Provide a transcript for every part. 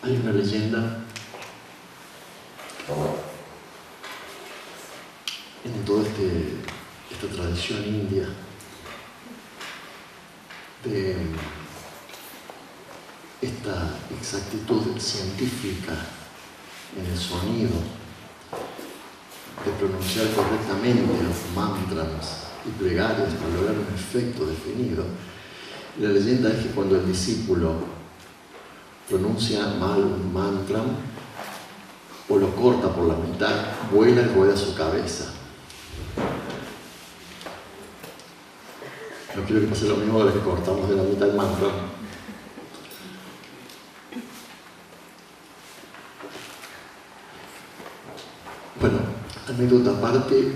Hay una leyenda en toda esta tradición india de esta exactitud científica en el sonido, de pronunciar correctamente los mantras y plegarias para lograr un efecto definido. Y la leyenda es que cuando el discípulo pronuncia mal un mantra o lo corta por la mitad, vuela y rueda su cabeza. No quiero que pase lo mismo a los que cortamos de la mitad el mantra. Bueno, anécdota aparte,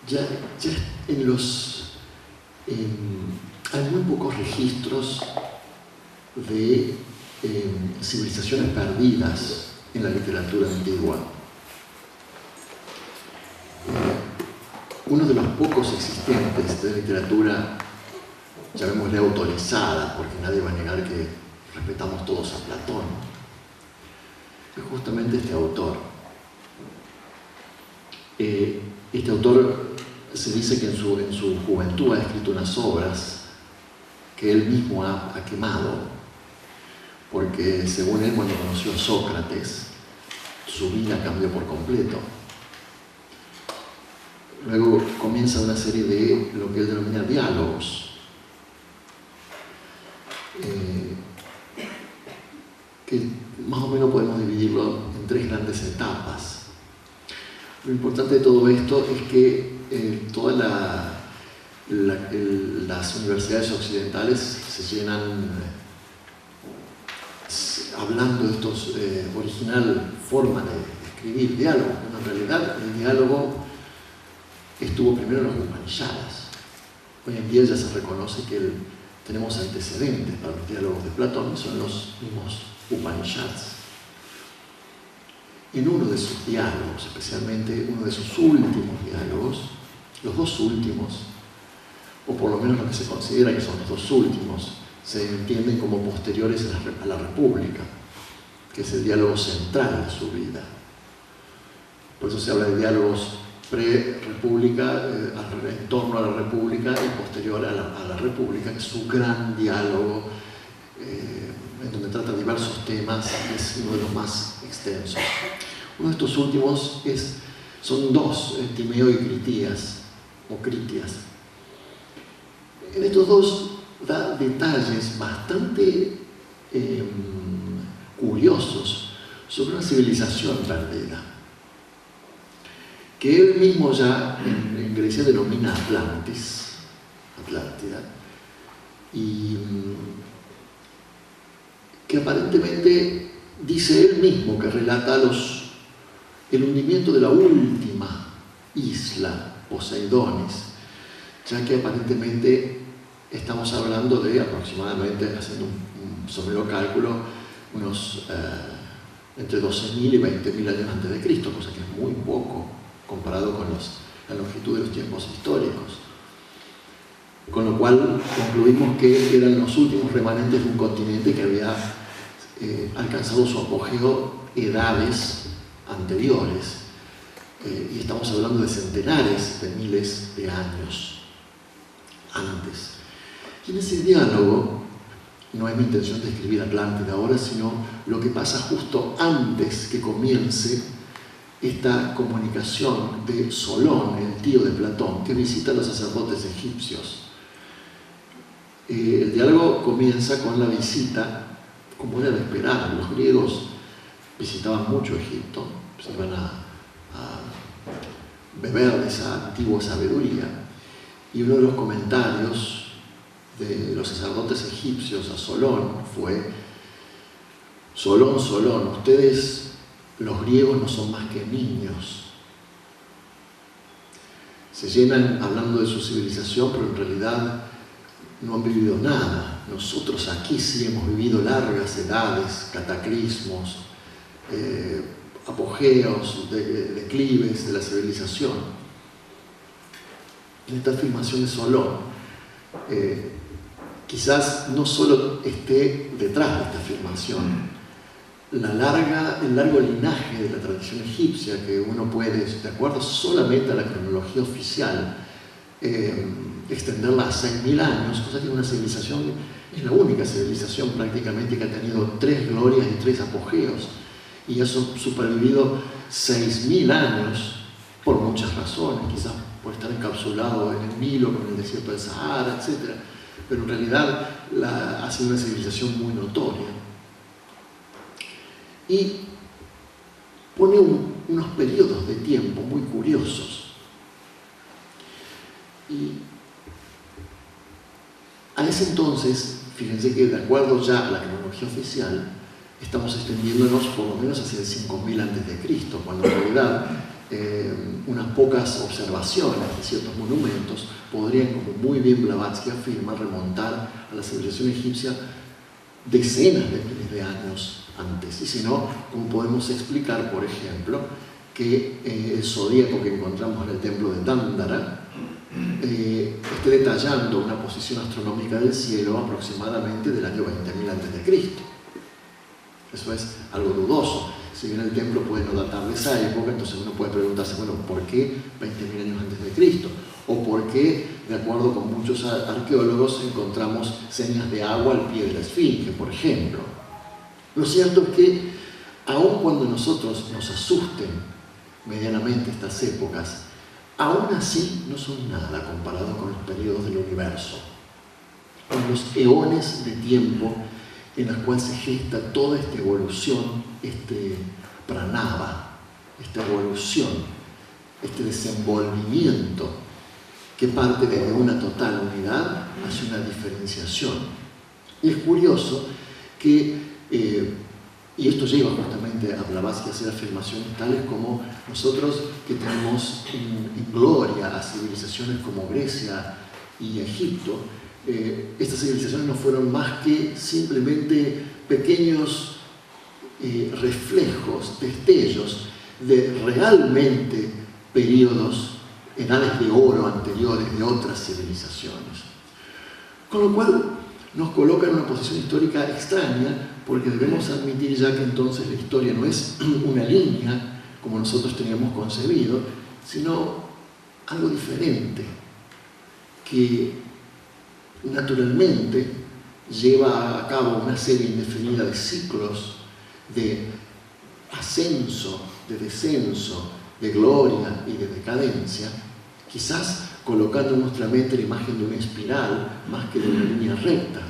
ya hay muy pocos registros de civilizaciones perdidas en la literatura antigua. Uno de los pocos existentes de literatura, llamémosle autorizada, porque nadie va a negar que respetamos todos a Platón, es justamente este autor. Este autor se dice que en su juventud ha escrito unas obras que él mismo ha quemado, porque según él, cuando conoció a Sócrates, su vida cambió por completo. Luego comienza una serie de lo que él denomina diálogos, que más o menos podemos dividirlo en tres grandes etapas. Lo importante de todo esto es que todas las universidades occidentales se llenan hablando de estos original forma de escribir diálogos. Bueno, en realidad el diálogo estuvo primero en los Upanishads. Hoy en día ya se reconoce que tenemos antecedentes para los diálogos de Platón, son los mismos Upanishads. En uno de sus diálogos, especialmente uno de sus últimos diálogos, los dos últimos, o por lo menos lo que se considera que son los dos últimos, se entienden como posteriores a la República, que es el diálogo central de su vida. Por eso se habla de diálogos pre-República, en torno a la República, y posterior a la República, que es su gran diálogo, en donde trata diversos temas, y es uno de los más extensos. Uno de estos últimos son dos, Timeo y Critias, o Critias. En estos dos da detalles bastante curiosos sobre una civilización perdida, que él mismo ya en Grecia denomina Atlántida, y que aparentemente dice él mismo que relata el hundimiento de la última isla, Poseidonis, ya que aparentemente estamos hablando de aproximadamente, haciendo un somero cálculo, unos entre 12.000 y 20.000 años antes de Cristo, cosa que es muy poco comparado con la longitud de los tiempos históricos. Con lo cual concluimos que eran los últimos remanentes de un continente que había alcanzado su apogeo edades anteriores, y estamos hablando de centenares de miles de años antes. Y en ese diálogo, no es mi intención de escribir Atlántida ahora, sino lo que pasa justo antes que comience esta comunicación de Solón, el tío de Platón, que visita a los sacerdotes egipcios. El diálogo comienza con la visita, como era de esperar. Los griegos visitaban mucho Egipto, se iban a beber de esa antigua sabiduría, y uno de los comentarios de los sacerdotes egipcios a Solón fue: Solón, Solón, ustedes los griegos no son más que niños. Se llenan hablando de su civilización, pero en realidad no han vivido nada. Nosotros aquí sí hemos vivido largas edades, cataclismos, apogeos, declives de la civilización. En esta afirmación de Solón, quizás no solo esté detrás de esta afirmación, el largo linaje de la tradición egipcia, que uno puede, de acuerdo solamente a la cronología oficial, extenderla a 6.000 años, cosa que una civilización es la única civilización prácticamente que ha tenido 3 glorias y 3 apogeos, y ha supervivido 6.000 años por muchas razones, quizás por estar encapsulado en el Nilo, con el desierto del Sahara, etc. Pero en realidad ha sido una civilización muy notoria. Y pone unos periodos de tiempo muy curiosos. Y a ese entonces, fíjense que de acuerdo ya a la cronología oficial, estamos extendiéndonos por lo menos hacia el 5000 a.C., cuando en realidad unas pocas observaciones de ciertos monumentos podrían, como muy bien Blavatsky afirma, remontar a la civilización egipcia decenas de miles de años antes. Y si no, ¿cómo podemos explicar, por ejemplo, que el zodíaco que encontramos en el templo de Dandara esté detallando una posición astronómica del cielo aproximadamente del año 20.000 a.C.? Eso es algo dudoso. Si bien el templo puede no datar de esa época, entonces uno puede preguntarse, bueno, ¿por qué 20.000 años antes de Cristo? O por qué, de acuerdo con muchos arqueólogos, encontramos señas de agua al pie de la esfinge, por ejemplo. Lo cierto es que, aun cuando nosotros nos asusten medianamente estas épocas, aún así no son nada comparado con los periodos del universo, con los eones de tiempo en los cuales se gesta toda esta evolución, este pranava, esta evolución, este desenvolvimiento que parte desde una total unidad hacia una diferenciación. Y es curioso que, y esto lleva justamente a Blavatsky a hacer afirmaciones tales como nosotros que tenemos en gloria a civilizaciones como Grecia y Egipto, estas civilizaciones no fueron más que simplemente pequeños reflejos, destellos de realmente periodos, edades de oro anteriores de otras civilizaciones. Con lo cual nos coloca en una posición histórica extraña, porque debemos admitir ya que entonces la historia no es una línea como nosotros teníamos concebido, sino algo diferente, que naturalmente lleva a cabo una serie indefinida de ciclos de ascenso, de descenso, de gloria y de decadencia, quizás colocando en nuestra mente la imagen de una espiral más que de una línea recta.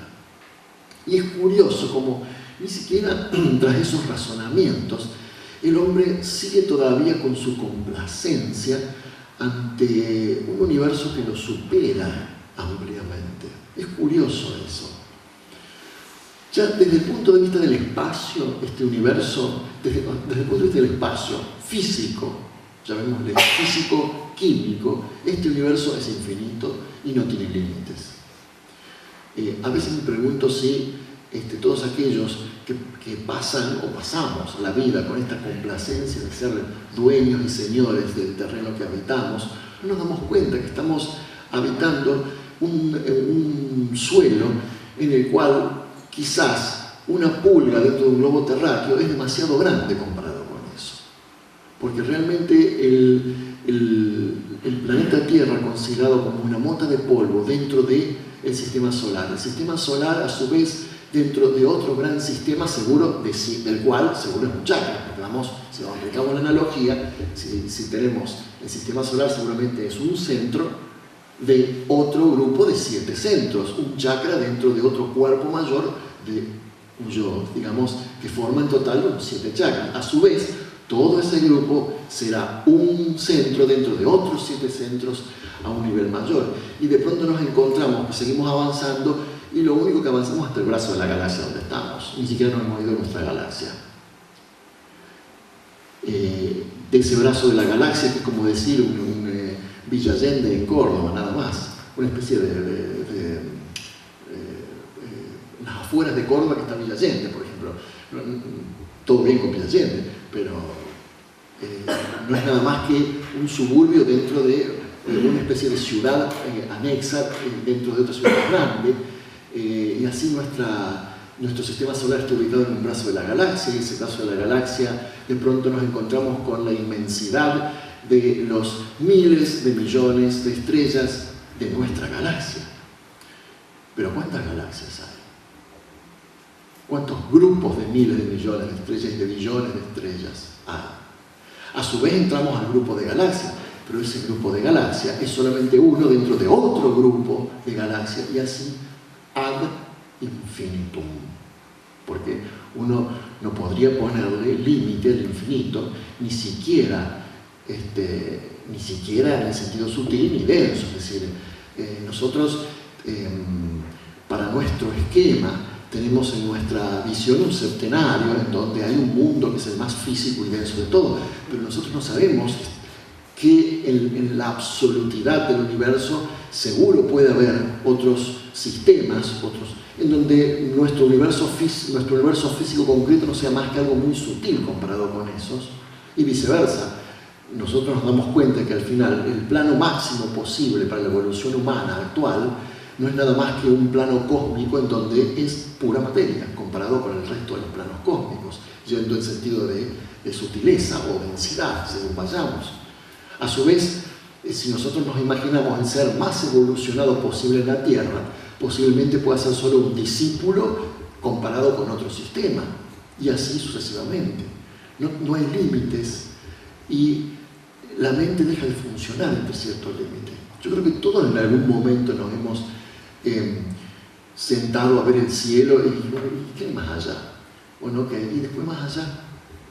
Y es curioso como ni siquiera tras esos razonamientos el hombre sigue todavía con su complacencia ante un universo que lo supera ampliamente. Es curioso eso. Ya desde el punto de vista del espacio, este universo, desde el punto de vista del espacio físico, llamémosle físico-químico, este universo es infinito y no tiene límites. A veces me pregunto si todos aquellos que pasan o pasamos la vida con esta complacencia de ser dueños y señores del terreno que habitamos, no nos damos cuenta que estamos habitando un suelo en el cual quizás una pulga dentro de un globo terráqueo es demasiado grande comparado con eso. Porque realmente el planeta Tierra, considerado como una mota de polvo dentro del sistema solar. El sistema solar, a su vez, dentro de otro gran sistema seguro, del cual seguro es un chakra. Porque vamos, si aplicamos la analogía, si tenemos el sistema solar, seguramente es un centro de otro grupo de 7 centros, un chakra dentro de otro cuerpo mayor digamos, que forma en total 7 chakras. A su vez, todo ese grupo será un centro dentro de otros 7 centros a un nivel mayor. Y de pronto nos encontramos que seguimos avanzando y lo único que avanzamos es hasta el brazo de la galaxia donde estamos. Ni siquiera nos hemos ido de nuestra galaxia. De ese brazo de la galaxia, que es como decir un Villa Allende en Córdoba, nada más. Una especie de las afueras de Córdoba que está Villa Allende, por ejemplo. Todo bien con Villa Allende, pero no es nada más que un suburbio dentro de una especie de ciudad anexa dentro de otra ciudad grande, y así nuestro sistema solar está ubicado en un brazo de la galaxia, y ese brazo de la galaxia de pronto nos encontramos con la inmensidad de los miles de millones de estrellas de nuestra galaxia. Pero ¿cuántas galaxias hay? ¿Cuántos grupos de miles de millones de estrellas y de billones de estrellas hay? A su vez entramos al grupo de galaxias, pero ese grupo de galaxias es solamente uno dentro de otro grupo de galaxias, y así ad infinitum. Porque uno no podría ponerle límite al infinito, ni siquiera en el sentido sutil ni denso. Es decir, nosotros, para nuestro esquema, tenemos en nuestra visión un septenario en donde hay un mundo que es el más físico y denso de todo, pero nosotros no sabemos que en la absolutidad del universo seguro puede haber otros sistemas, en donde nuestro universo físico concreto no sea más que algo muy sutil comparado con esos, y viceversa. Nosotros nos damos cuenta que al final el plano máximo posible para la evolución humana actual no es nada más que un plano cósmico en donde es pura materia, comparado con el resto de los planos cósmicos, yendo en sentido de sutileza o densidad, según vayamos. A su vez, si nosotros nos imaginamos el ser más evolucionado posible en la Tierra, posiblemente pueda ser solo un discípulo comparado con otro sistema, y así sucesivamente. No hay límites, y la mente deja de funcionar entre ciertos límites. Yo creo que todos en algún momento nos hemos sentado a ver el cielo y bueno, ¿qué hay más allá? Bueno, ok, y después más allá,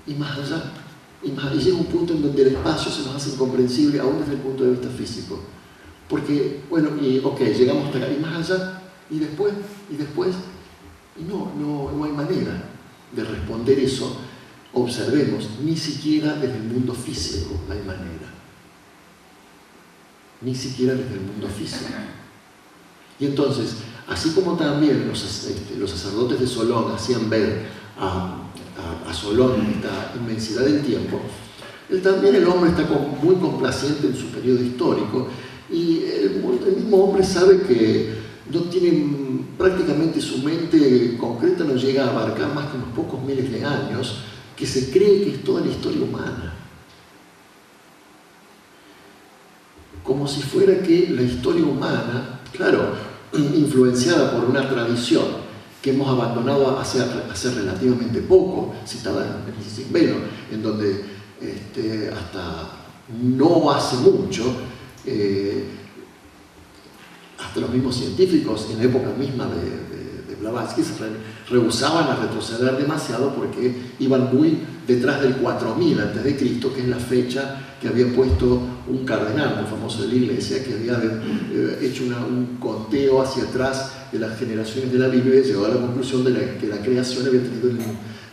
y más allá, y más allá. Y llega un punto en donde el espacio se nos hace incomprensible aún desde el punto de vista físico. Porque, bueno, y ok, llegamos hasta acá, y más allá, y después, y no hay manera de responder eso. Observemos, ni siquiera desde el mundo físico hay manera. Ni siquiera desde el mundo físico. Y entonces, así como también los sacerdotes de Solón hacían ver a Solón esta inmensidad del tiempo, también el hombre está muy complaciente en su periodo histórico, y el mismo hombre sabe que no tiene, prácticamente su mente concreta no llega a abarcar más que unos pocos miles de años, que se cree que es toda la historia humana. Como si fuera que la historia humana, claro, influenciada por una tradición que hemos abandonado hace relativamente poco, citada en el Cimbelo, en donde hasta no hace mucho, hasta los mismos científicos en la época misma de Blavatsky se rehusaban a retroceder demasiado porque iban muy detrás del 4000 a.C., que es la fecha que había puesto un cardenal muy famoso de la Iglesia, que había hecho un conteo hacia atrás de las generaciones de la Biblia, y llegó a la conclusión de que la creación había tenido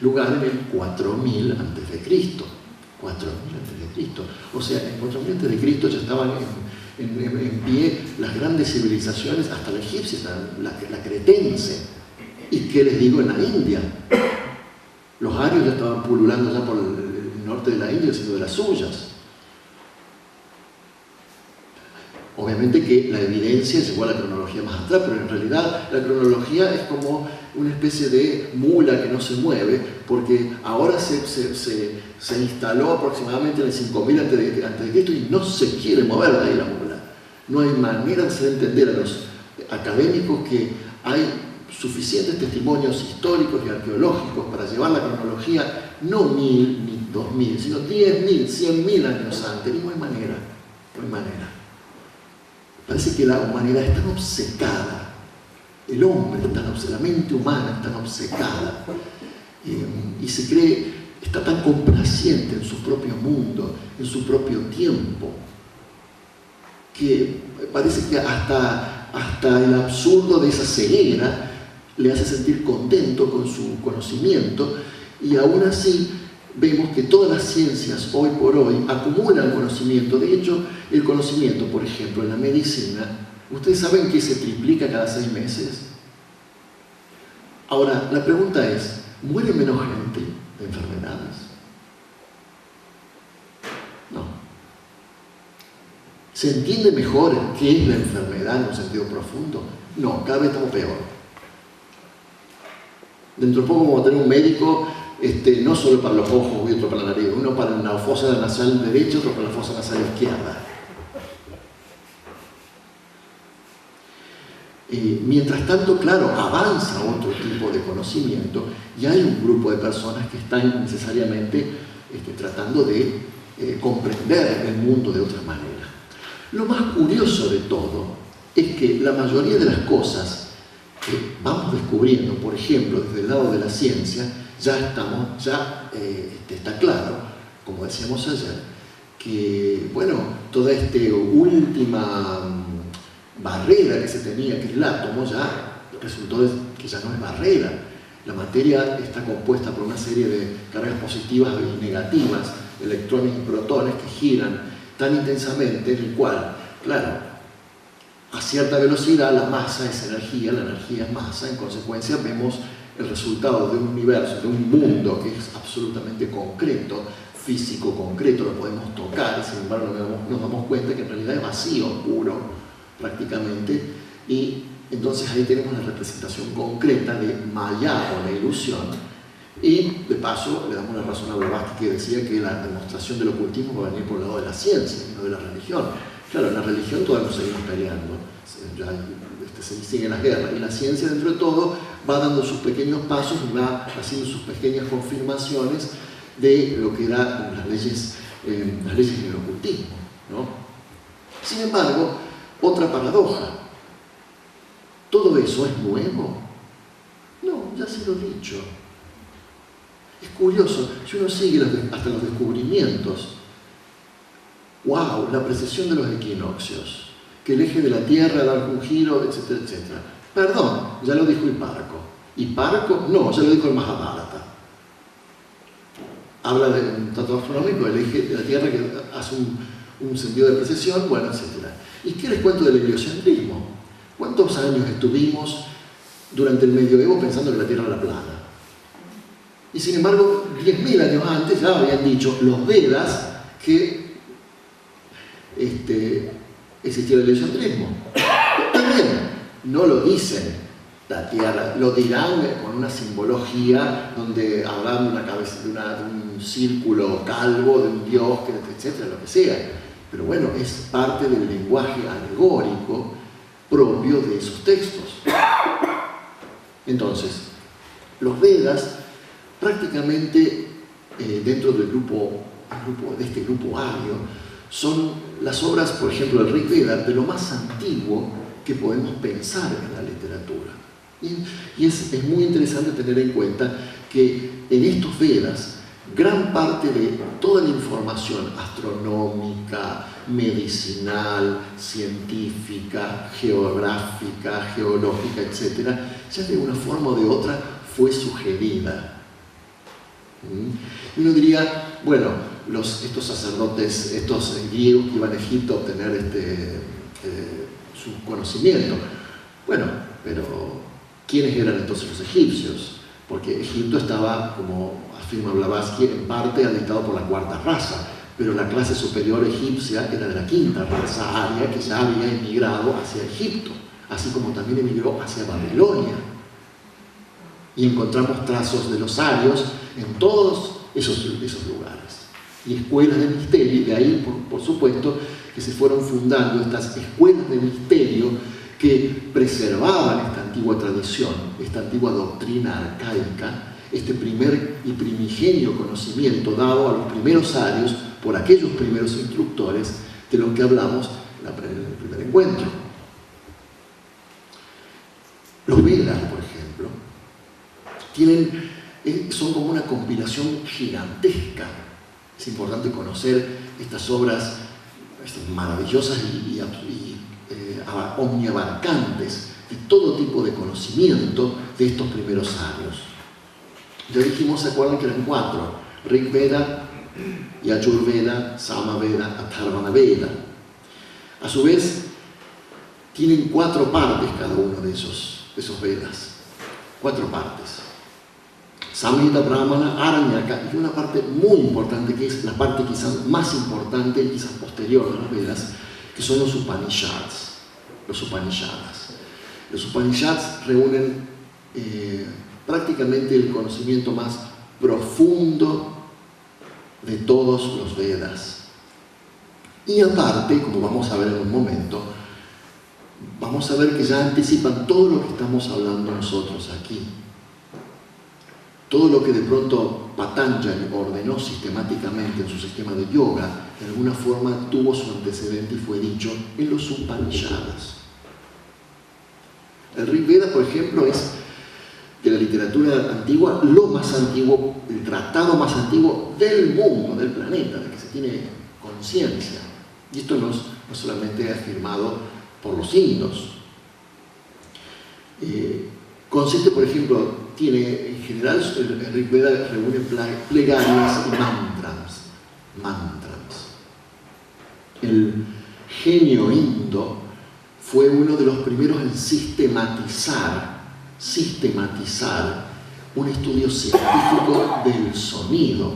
lugar en el 4000 a.C. 4000 a.C. O sea, en 4000 a.C. ya estaban en pie las grandes civilizaciones, hasta la egipcia, la cretense. ¿Y qué les digo en la India? Los arios ya estaban pululando ya por el norte de la India, haciendo de las suyas. Obviamente que la evidencia llegó a la cronología más atrás, pero en realidad la cronología es como una especie de mula que no se mueve, porque ahora se instaló aproximadamente en el 5000 a.C. y no se quiere mover de ahí la mula. No hay manera de hacer entender a los académicos que hay suficientes testimonios históricos y arqueológicos para llevar la cronología no 1000 ni 2000, sino 10.000, 100.000 años antes, y no hay manera. Parece que la humanidad es tan obcecada, el hombre la mente humana es tan obcecada, y se cree, está tan complaciente en su propio mundo, en su propio tiempo, que parece que hasta el absurdo de esa ceguera le hace sentir contento con su conocimiento, y aún así vemos que todas las ciencias hoy por hoy acumulan conocimiento. De hecho, el conocimiento, por ejemplo, en la medicina, ¿ustedes saben que se triplica cada 6 meses? Ahora, la pregunta es, ¿muere menos gente de enfermedades? No. ¿Se entiende mejor qué es la enfermedad en un sentido profundo? No, cada vez estamos peor. Dentro de poco vamos a tener un médico, no solo para los ojos y otro para la nariz, uno para la fosa nasal derecha, otro para la fosa nasal izquierda. Mientras tanto, claro, avanza otro tipo de conocimiento y hay un grupo de personas que están necesariamente tratando de comprender el mundo de otra manera. Lo más curioso de todo es que la mayoría de las cosas que vamos descubriendo, por ejemplo, desde el lado de la ciencia, está claro, como decíamos ayer, que, bueno, toda esta última barrera que se tenía, que es el átomo, ya resultó que ya no es barrera. La materia está compuesta por una serie de cargas positivas y negativas, electrones y protones que giran tan intensamente, en el cual, claro, a cierta velocidad la masa es energía, la energía es masa, en consecuencia vemos el resultado de un universo, de un mundo que es absolutamente concreto, físico concreto, lo podemos tocar, sin embargo nos damos cuenta que en realidad es vacío, puro, prácticamente, y entonces ahí tenemos la representación concreta de Maya o la ilusión, y de paso le damos la razón a Blavatsky, que decía que la demostración del ocultismo va a venir por el lado de la ciencia y no de la religión. Claro, en la religión todavía nos seguimos peleando, se siguen las guerras, y la ciencia dentro de todo va dando sus pequeños pasos y va haciendo sus pequeñas confirmaciones de lo que eran las leyes del ocultismo, ¿no? Sin embargo, otra paradoja, ¿todo eso es nuevo? No, ya se lo he dicho. Es curioso, si uno sigue hasta los descubrimientos, ¡wow! La precesión de los equinoccios, que el eje de la Tierra da un giro, etcétera, etcétera. Perdón, ya lo dijo Hipparco. ¿Hipparco? No, ya lo dijo el Mahabharata. Habla de un tratado astronómico, el eje de la Tierra que hace un sentido de precesión, bueno, etcétera. ¿Y qué les cuento del heliocentrismo? ¿Cuántos años estuvimos durante el medioevo pensando que la Tierra era plana? Y sin embargo, 10.000 años antes ya habían dicho los Vedas que existía el heliocentrismo. También no lo dicen la Tierra, lo dirán con una simbología donde hablan de una cabeza, de un círculo calvo, de un dios, etcétera, lo que sea. Pero bueno, es parte del lenguaje alegórico propio de esos textos. Entonces, los Vedas prácticamente dentro del de este grupo ario son las obras, por ejemplo, del Rig Veda, de lo más antiguo que podemos pensar en la literatura. Y es muy interesante tener en cuenta que en estos Vedas gran parte de toda la información astronómica, medicinal, científica, geográfica, geológica, etc., ya de una forma o de otra fue sugerida. Y uno diría, bueno, estos sacerdotes, estos griegos que iban a Egipto a obtener su conocimiento. Bueno, pero ¿quiénes eran entonces los egipcios? Porque Egipto estaba, como afirma Blavatsky, en parte habitado por la cuarta raza, pero la clase superior egipcia era de la quinta raza aria que ya había emigrado hacia Egipto, así como también emigró hacia Babilonia. Y encontramos trazos de los arios en todos esos lugares. Y escuelas de misterio, y de ahí, por supuesto, que se fueron fundando estas escuelas de misterio que preservaban esta antigua tradición, esta antigua doctrina arcaica, este primer y primigenio conocimiento dado a los primeros arios por aquellos primeros instructores de los que hablamos en el primer encuentro. Los Vedas, por ejemplo, son como una compilación gigantesca. Es importante conocer estas obras maravillosas y omniabarcantes de todo tipo de conocimiento de estos primeros arios. Ya dijimos, ¿se acuerdan que eran 4? Rig Veda, Yajurveda, Samaveda, Atharvana Veda. A su vez, tienen 4 partes cada uno de esos Vedas. 4 partes. Samhita, Brahmana, Aranyaka, y una parte muy importante, que es la parte quizás más importante y quizás posterior a los Vedas, que son los Upanishads. Los Upanishads reúnen prácticamente el conocimiento más profundo de todos los Vedas. Y aparte, como vamos a ver en un momento, vamos a ver que ya anticipan todo lo que estamos hablando nosotros aquí. Todo lo que de pronto Patanjali ordenó sistemáticamente en su sistema de yoga, de alguna forma tuvo su antecedente y fue dicho en los Upanishads. El Rig Veda, por ejemplo, es de la literatura antigua lo más antiguo, el tratado más antiguo del mundo, del planeta, de que se tiene conciencia. Y esto no solamente afirmado por los indios. Consiste, por ejemplo, tiene en general el Rig Veda reúne plegarias y mantras. El genio indo fue uno de los primeros en sistematizar un estudio científico del sonido.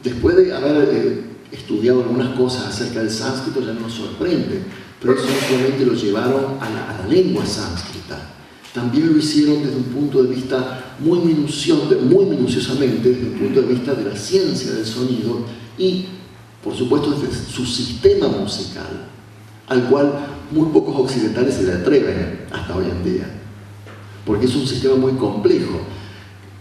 Después de haber estudiado algunas cosas acerca del sánscrito, ya no nos sorprende, pero eso no solamente lo llevaron a la lengua sánscrita, también lo hicieron desde un punto de vista muy minuciosamente, desde el punto de vista de la ciencia del sonido y, por supuesto, desde su sistema musical, al cual muy pocos occidentales se le atreven hasta hoy en día, porque es un sistema muy complejo.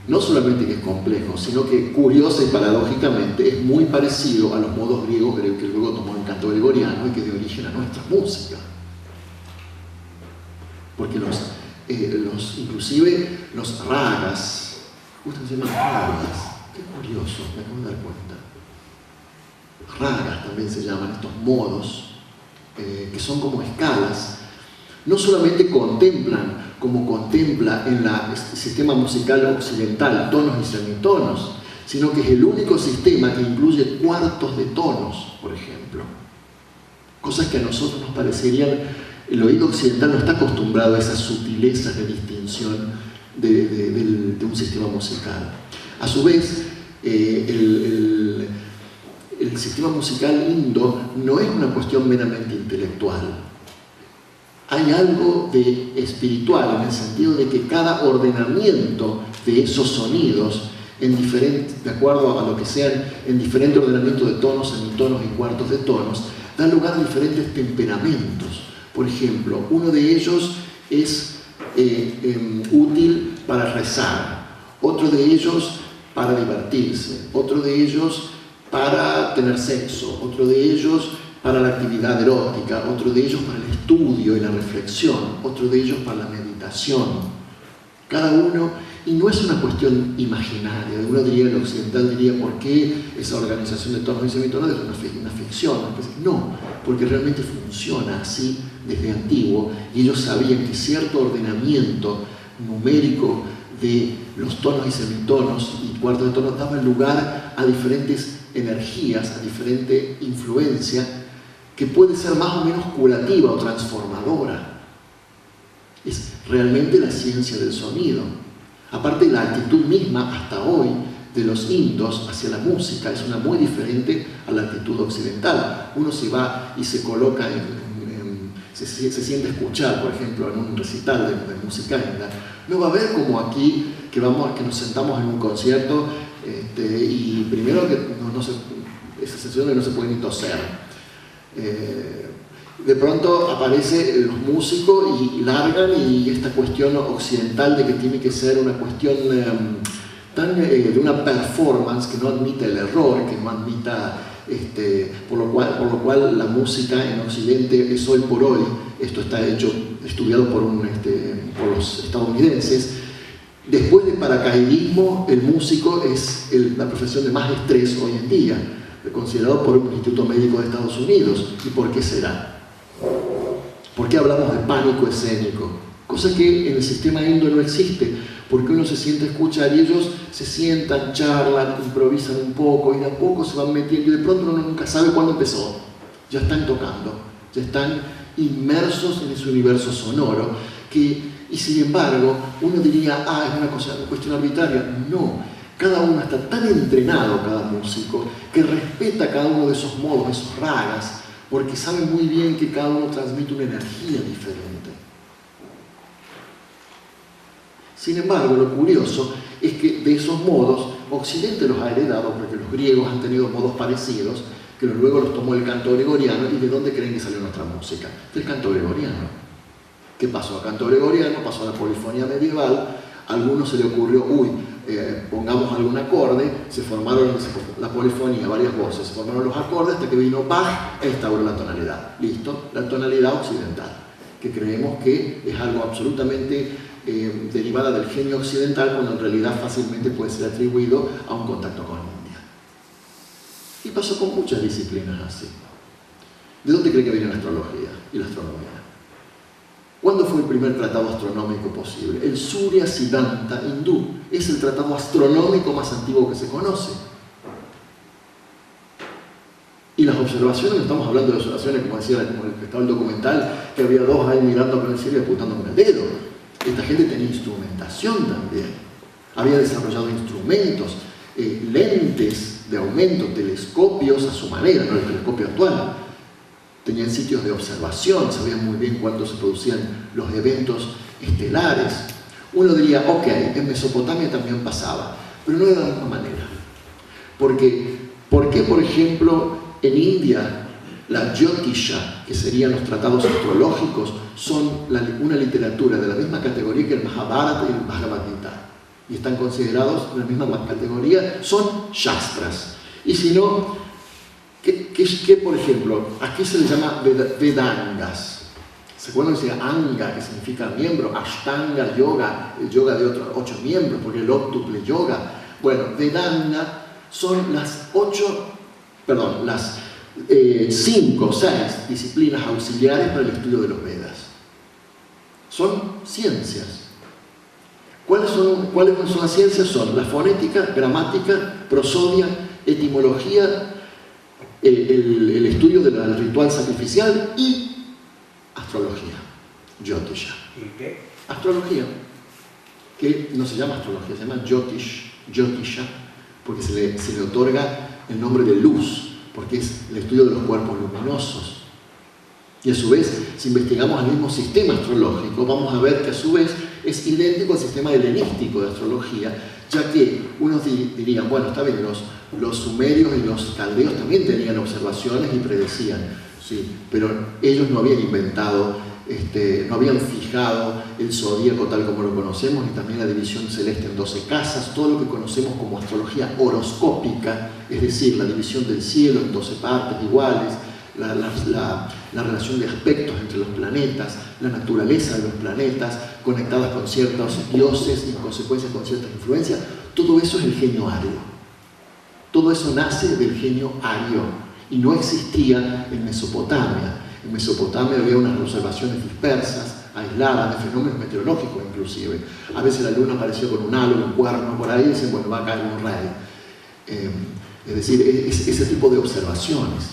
No solamente que es complejo, sino que curiosa y paradójicamente es muy parecido a los modos griegos que luego tomó el canto gregoriano y que dio origen a nuestra música. Porque inclusive los ragas, justo se llaman ragas, qué curioso, me acabo de dar cuenta. Ragas también se llaman estos modos, que son como escalas. No solamente contemplan, como contempla en el sistema musical occidental, tonos y semitonos, sino que es el único sistema que incluye cuartos de tonos, por ejemplo. Cosas que a nosotros nos parecerían, el oído occidental no está acostumbrado a esas sutilezas de distinción de un sistema musical. A su vez, el sistema musical indo no es una cuestión meramente intelectual. Hay algo de espiritual en el sentido de que cada ordenamiento de esos sonidos, de acuerdo a lo que sean, en diferente ordenamiento de tonos, semitonos y cuartos de tonos, da lugar a diferentes temperamentos. Por ejemplo, uno de ellos es útil para rezar, otro de ellos para divertirse, otro de ellos para tener sexo, otro de ellos para la actividad erótica, otro de ellos para el estudio y la reflexión, otro de ellos para la meditación. Cada uno, y no es una cuestión imaginaria, uno diría, el occidental diría, ¿por qué esa organización de tonos y semitonos es una ficción? No, porque realmente funciona así desde antiguo, y ellos sabían que cierto ordenamiento numérico de los tonos y semitonos y cuartos de tonos daba lugar a diferentes energías, a diferente influencia, que puede ser más o menos curativa o transformadora. Es realmente la ciencia del sonido. Aparte, la actitud misma hasta hoy de los indos hacia la música es una muy diferente a la actitud occidental. Uno se va y se coloca se siente a escuchar, por ejemplo, en un recital de música india. No va a ver como aquí que nos sentamos en un concierto y primero que esa sensación de no se puede ni toser. De pronto aparece los músicos y largan, y esta cuestión occidental de que tiene que ser una cuestión de una performance que no admita el error, que no admita, por lo cual la música en Occidente es hoy por hoy, esto está estudiado por los estadounidenses. Después del paracaidismo, el músico es la profesión de más estrés hoy en día, considerado por un Instituto Médico de Estados Unidos. ¿Y por qué será? ¿Por qué hablamos de pánico escénico? Cosa que en el sistema indo no existe, porque uno se siente a escuchar y ellos se sientan, charlan, improvisan un poco y de a poco se van metiendo, y de pronto uno nunca sabe cuándo empezó. Ya están tocando, ya están inmersos en ese universo sonoro y sin embargo uno diría, es una cuestión arbitraria. No. Cada uno está tan entrenado, cada músico, que respeta cada uno de esos modos, esos ragas, porque sabe muy bien que cada uno transmite una energía diferente. Sin embargo, lo curioso es que de esos modos Occidente los ha heredado, porque los griegos han tenido modos parecidos, que luego los tomó el canto gregoriano. ¿Y de dónde creen que salió nuestra música? Del canto gregoriano. ¿Qué pasó? Al canto gregoriano pasó a la polifonía medieval. A algunos se le ocurrió, pongamos algún acorde, se formaron la polifonía, varias voces, se formaron los acordes hasta que vino Bach e instauró la tonalidad. Listo, la tonalidad occidental, que creemos que es algo absolutamente derivada del genio occidental, cuando en realidad fácilmente puede ser atribuido a un contacto con India. Y pasó con muchas disciplinas así. ¿De dónde cree que viene la astrología y la astronomía? ¿Cuándo fue el primer tratado astronómico posible? El Surya Siddhanta hindú. Es el tratado astronómico más antiguo que se conoce. Y las observaciones, estamos hablando de observaciones, como decía, como el que estaba el documental, que había dos ahí mirando con el cielo y apuntando con el dedo. Esta gente tenía instrumentación también. Había desarrollado instrumentos, lentes de aumento, telescopios a su manera, no el telescopio actual. Tenían sitios de observación, sabían muy bien cuándo se producían los eventos estelares. Uno diría, ok, en Mesopotamia también pasaba, pero no de la misma manera. ¿Por qué, por ejemplo, en India la Jyotisha, que serían los tratados astrológicos, son una literatura de la misma categoría que el Mahabharata y el Bhagavad Gita? Y están considerados en la misma categoría, son Shastras. Y si no, ¿qué, por ejemplo, aquí se le llama Vedangas? ¿Se acuerdan? Decía Anga, que significa miembro, Ashtanga Yoga, el yoga de otros 8 miembros, porque el octuple yoga. Bueno, Vedanga son las 5 o 6 disciplinas auxiliares para el estudio de los Vedas. Son ciencias. ¿Cuáles son las ciencias? Son la fonética, gramática, prosodia, etimología, el estudio del ritual sacrificial y astrología, Jyotisha. ¿Y qué? Astrología, que no se llama astrología, se llama Jyotisha, porque se le otorga el nombre de luz, porque es el estudio de los cuerpos luminosos. Y a su vez, si investigamos el mismo sistema astrológico, vamos a ver que a su vez es idéntico al sistema helenístico de astrología, ya que unos dirían, bueno, está bien, los sumerios y los caldeos también tenían observaciones y predecían, sí, pero ellos no habían inventado, no habían fijado el zodíaco tal como lo conocemos, y también la división celeste en 12 casas, todo lo que conocemos como astrología horoscópica, es decir, la división del cielo en 12 partes iguales, la relación de aspectos entre los planetas, la naturaleza de los planetas, conectadas con ciertos dioses y en consecuencia con ciertas influencias. Todo eso es el genio ario. Todo eso nace del genio ario y no existía en Mesopotamia. En Mesopotamia había unas observaciones dispersas, aisladas, de fenómenos meteorológicos inclusive. A veces la luna apareció con un halo, un cuerno por ahí, y dicen, bueno, va a caer un rey. Es decir, ese tipo de observaciones.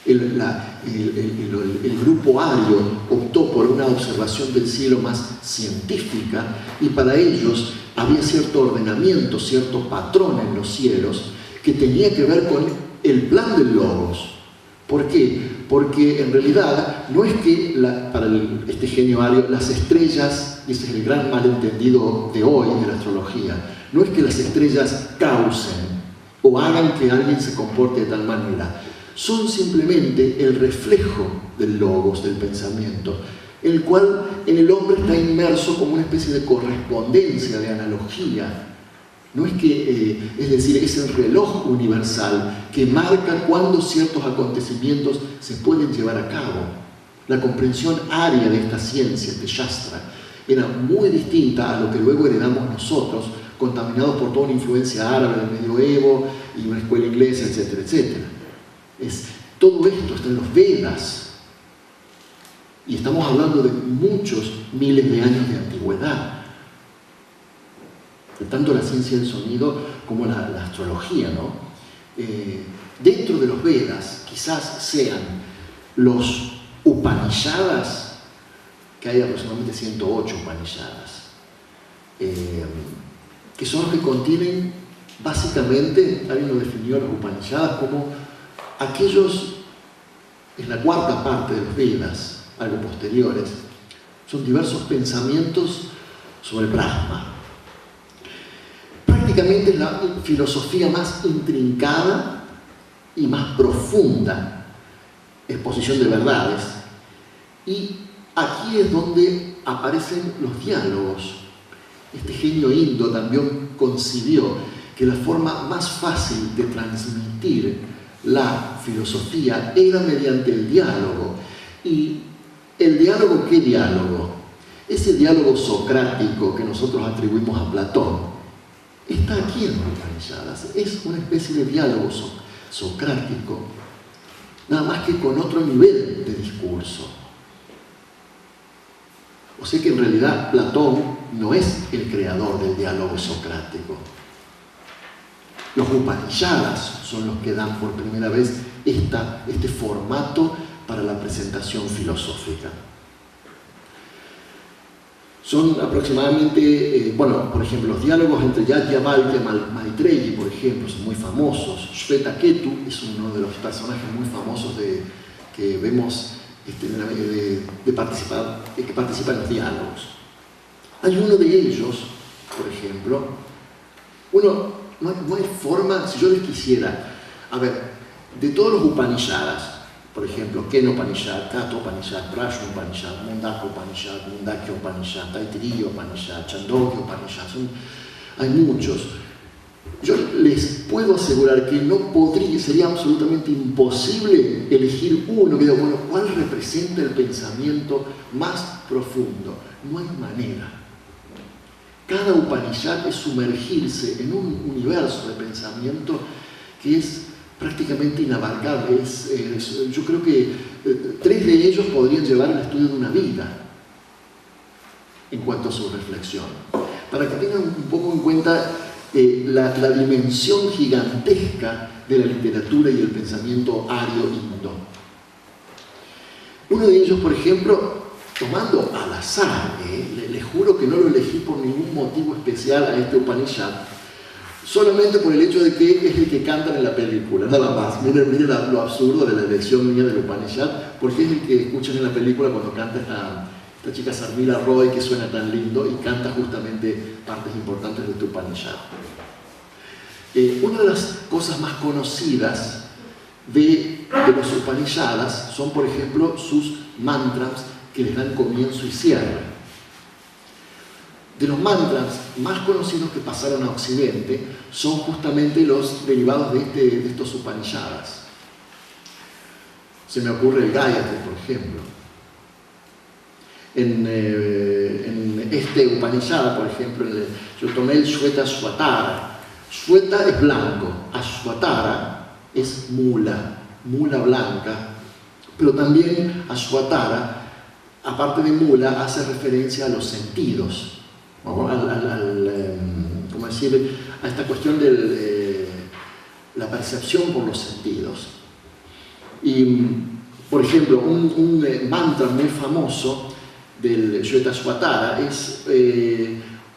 El grupo ario optó por una observación del cielo más científica, y para ellos había cierto ordenamiento, cierto patrón en los cielos que tenía que ver con el plan del logos. ¿Por qué? Porque en realidad no es que para este genio ario las estrellas, y ese es el gran malentendido de hoy de la astrología, no es que las estrellas causen o hagan que alguien se comporte de tal manera. Son simplemente el reflejo del logos, del pensamiento, el cual en el hombre está inmerso como una especie de correspondencia, de analogía. No es que, es decir, es el reloj universal que marca cuándo ciertos acontecimientos se pueden llevar a cabo. La comprensión aria de esta ciencia, de Shastra, era muy distinta a lo que luego heredamos nosotros, contaminados por toda una influencia árabe del medioevo y una escuela inglesa, etcétera, etcétera. Todo esto está en los Vedas, y estamos hablando de muchos miles de años de antigüedad. Tanto la ciencia del sonido como la astrología, ¿no? Dentro de los Vedas quizás sean los Upanishadas, que hay aproximadamente 108 Upanishadas, que son los que contienen básicamente, alguien lo definió a los Upanishadas como aquellos, es la cuarta parte de los Vedas, algo posteriores, son diversos pensamientos sobre Brahma. Prácticamente es la filosofía más intrincada y más profunda exposición de verdades. Y aquí es donde aparecen los diálogos. Este genio indo también concibió que la forma más fácil de transmitir la filosofía era mediante el diálogo. ¿Y el diálogo qué diálogo? Ese diálogo socrático que nosotros atribuimos a Platón está aquí en los Upanishadas. Es una especie de diálogo socrático, nada más que con otro nivel de discurso. O sea que en realidad Platón no es el creador del diálogo socrático. Los Upanishadas son los que dan por primera vez este formato para la presentación filosófica. Son aproximadamente, por ejemplo, los diálogos entre Yajnavalkya y Maitreyi, por ejemplo, son muy famosos. Shvetaketu es uno de los personajes muy famosos que vemos que participa en los diálogos. Hay uno de ellos, por ejemplo, no hay forma, si yo les quisiera, de todos los Upanishadas, por ejemplo, Kena Upanishad, Katha Upanishad, Prajna Upanishad, Mundaka Upanishad, Mundakya Upanishad, Taittiriya Upanishad, Chandogya Upanishad, hay muchos. Yo les puedo asegurar que sería absolutamente imposible elegir uno que diga, ¿cuál representa el pensamiento más profundo? No hay manera. Cada Upanishad es sumergirse en un universo de pensamiento que es prácticamente inabarcable. Yo creo que 3 de ellos podrían llevar el estudio de una vida en cuanto a su reflexión. Para que tengan un poco en cuenta la dimensión gigantesca de la literatura y el pensamiento ario-indo. Uno de ellos, por ejemplo, tomando al azar, les juro que no lo elegí por ningún motivo especial a este Upanishad, solamente por el hecho de que es el que cantan en la película, nada más. Miren lo absurdo de la elección mía del Upanishad, porque es el que escuchan en la película cuando canta esta chica Sarmila Roy, que suena tan lindo y canta justamente partes importantes de este Upanishad. Una de las cosas más conocidas de los Upanishadas son, por ejemplo, sus mantras que les dan comienzo y cierre. De los mantras más conocidos que pasaron a Occidente son justamente los derivados de estos Upanishadas. Se me ocurre el Gayatri, por ejemplo. En este Upanishad, por ejemplo, yo tomé el Shweta Swatara. Shweta es blanco, Ashwatara es mula blanca, pero también Ashwatara, aparte de mula, hace referencia a los sentidos, a esta cuestión de la percepción por los sentidos. Y, por ejemplo, un mantra muy famoso del Shvetashvatara es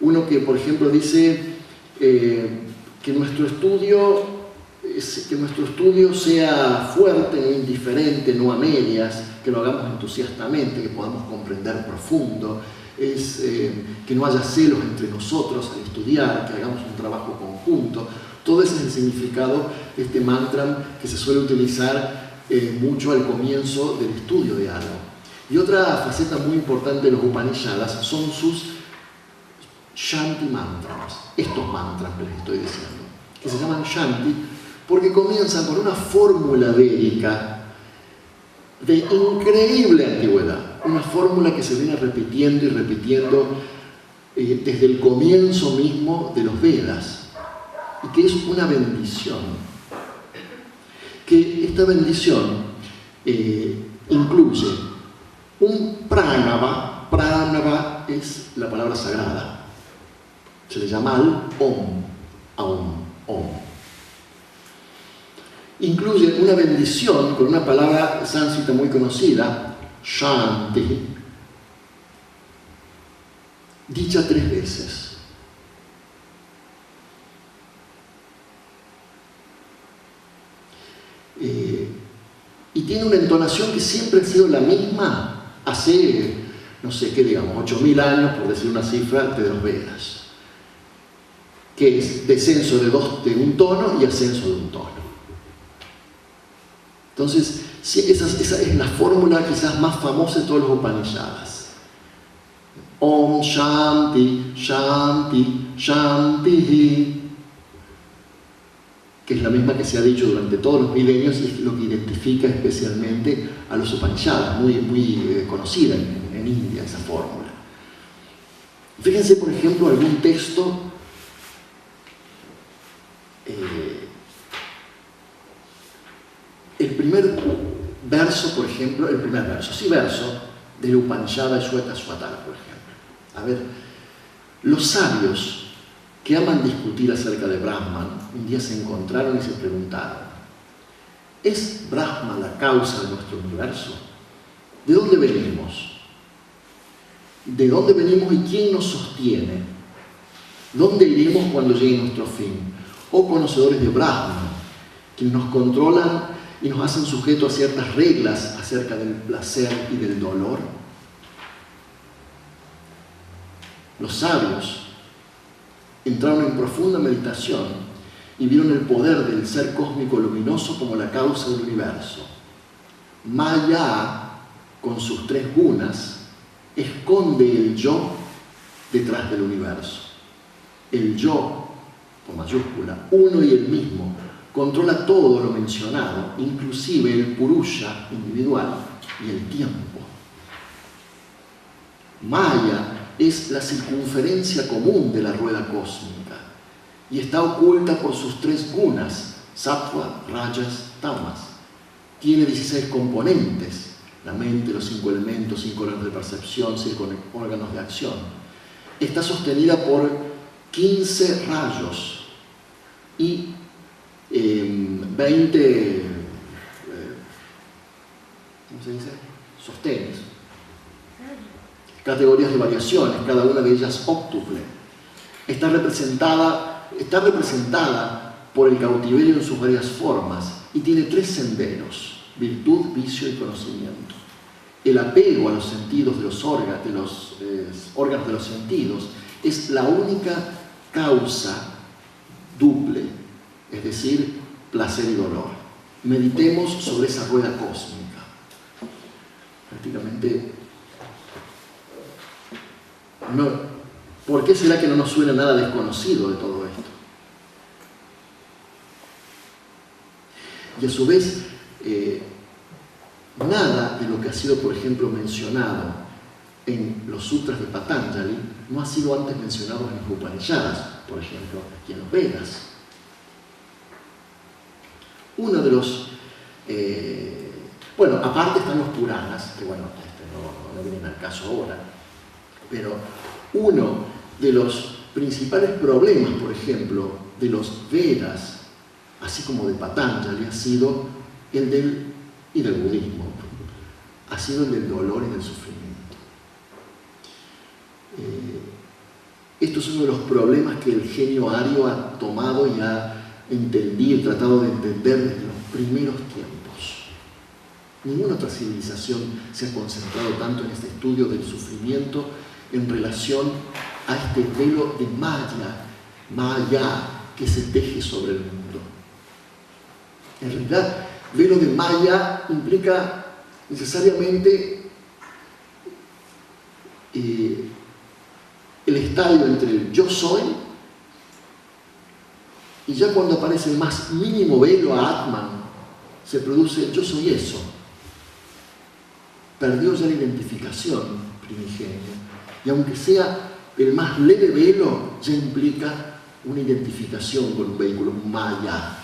uno que, por ejemplo, dice que nuestro estudio sea fuerte, no indiferente, no a medias, que lo hagamos entusiastamente, que podamos comprender profundo, que no haya celos entre nosotros al estudiar, que hagamos un trabajo conjunto. Todo ese es el significado de este mantra que se suele utilizar mucho al comienzo del estudio de algo. Y otra faceta muy importante de los Upanishadas son sus Shanti mantras, estos mantras que les estoy diciendo, que se llaman Shanti porque comienzan con una fórmula védica de increíble antigüedad, una fórmula que se viene repitiendo y repitiendo desde el comienzo mismo de los Vedas, y que es una bendición. Que esta bendición incluye un pranava. Pranava es la palabra sagrada. Se le llama al Om, Aum, Om. Incluye una bendición con una palabra sánscrita muy conocida, Shanti, dicha 3 veces. Y tiene una entonación que siempre ha sido la misma hace no sé qué digamos, 8.000 años, por decir una cifra, de los Vedas, que es descenso de un tono y ascenso de un tono. Entonces, esa es la fórmula quizás más famosa de todos los Upanishadas. Om Shanti, Shanti, Shanti, que es la misma que se ha dicho durante todos los milenios y es lo que identifica especialmente a los Upanishadas, muy conocida en India esa fórmula. Fíjense, por ejemplo, algún texto el primer verso, por ejemplo, verso del Upanishada Shveta-Svatara, por ejemplo. A ver, los sabios que aman discutir acerca de Brahman, un día se encontraron y se preguntaron: ¿es Brahma la causa de nuestro universo? ¿De dónde venimos? ¿De dónde venimos y quién nos sostiene? ¿Dónde iremos cuando llegue nuestro fin? Oh conocedores de Brahman, quienes nos controlan y nos hacen sujetos a ciertas reglas acerca del placer y del dolor. Los sabios entraron en profunda meditación y vieron el poder del ser cósmico luminoso como la causa del universo. Maya, con sus 3 gunas, esconde el yo detrás del universo. El yo, con mayúscula, uno y el mismo, controla todo lo mencionado, inclusive el purusha individual y el tiempo. Maya es la circunferencia común de la rueda cósmica y está oculta por sus 3 gunas, sattva, rajas, tamas. Tiene 16 componentes: la mente, los 5 elementos, 5 órganos de percepción, 5 órganos de acción. Está sostenida por 15 rayos y 20 ¿cómo se dice? Sostenes, categorías de variaciones, cada una de ellas óctuple. Está representada por el cautiverio en sus varias formas y tiene 3 senderos: virtud, vicio y conocimiento. El apego a los sentidos de los órganos de los sentidos es la única causa duple, es decir, placer y dolor. Meditemos sobre esa rueda cósmica. Prácticamente, ¿por qué será que no nos suena nada desconocido de todo esto? Y a su vez, nada de lo que ha sido, por ejemplo, mencionado en los sutras de Patanjali no ha sido antes mencionado en los Upanishadas, por ejemplo, y en los Vedas. Uno de los... aparte están los Puranas, que no vienen al caso ahora, pero uno de los principales problemas, por ejemplo, de los Vedas, así como de Patanjali, ha sido el del budismo, ha sido el del dolor y del sufrimiento. Esto es uno de los problemas que el genio ario ha tomado y ha entendido, tratado de entender desde los primeros tiempos. Ninguna otra civilización se ha concentrado tanto en este estudio del sufrimiento en relación a este velo de Maya, que se teje sobre el mundo. En realidad, velo de Maya implica necesariamente el estadio entre el yo soy y ya cuando aparece el más mínimo velo a Atman, se produce yo soy eso. Perdió ya la identificación primigenia. Y aunque sea el más leve velo, ya implica una identificación con un vehículo, un Maya.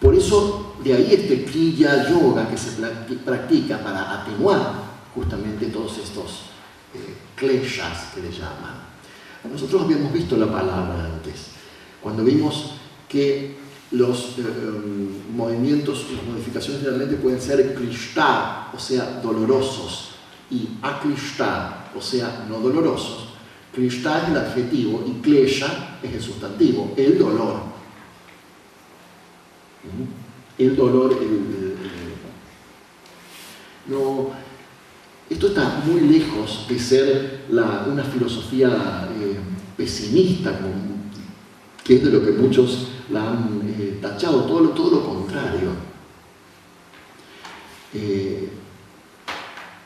Por eso, de ahí este Kriya Yoga que se practica para atenuar justamente todos estos kleshas que le llaman. Nosotros habíamos visto la palabra antes, cuando vimos que los movimientos, las modificaciones realmente pueden ser klishta, o sea, dolorosos, y aklishta, o sea, no dolorosos. Klishta es el adjetivo y klesha es el sustantivo, el dolor. El dolor, muy lejos de ser una filosofía pesimista, que es de lo que muchos la han tachado, todo lo contrario.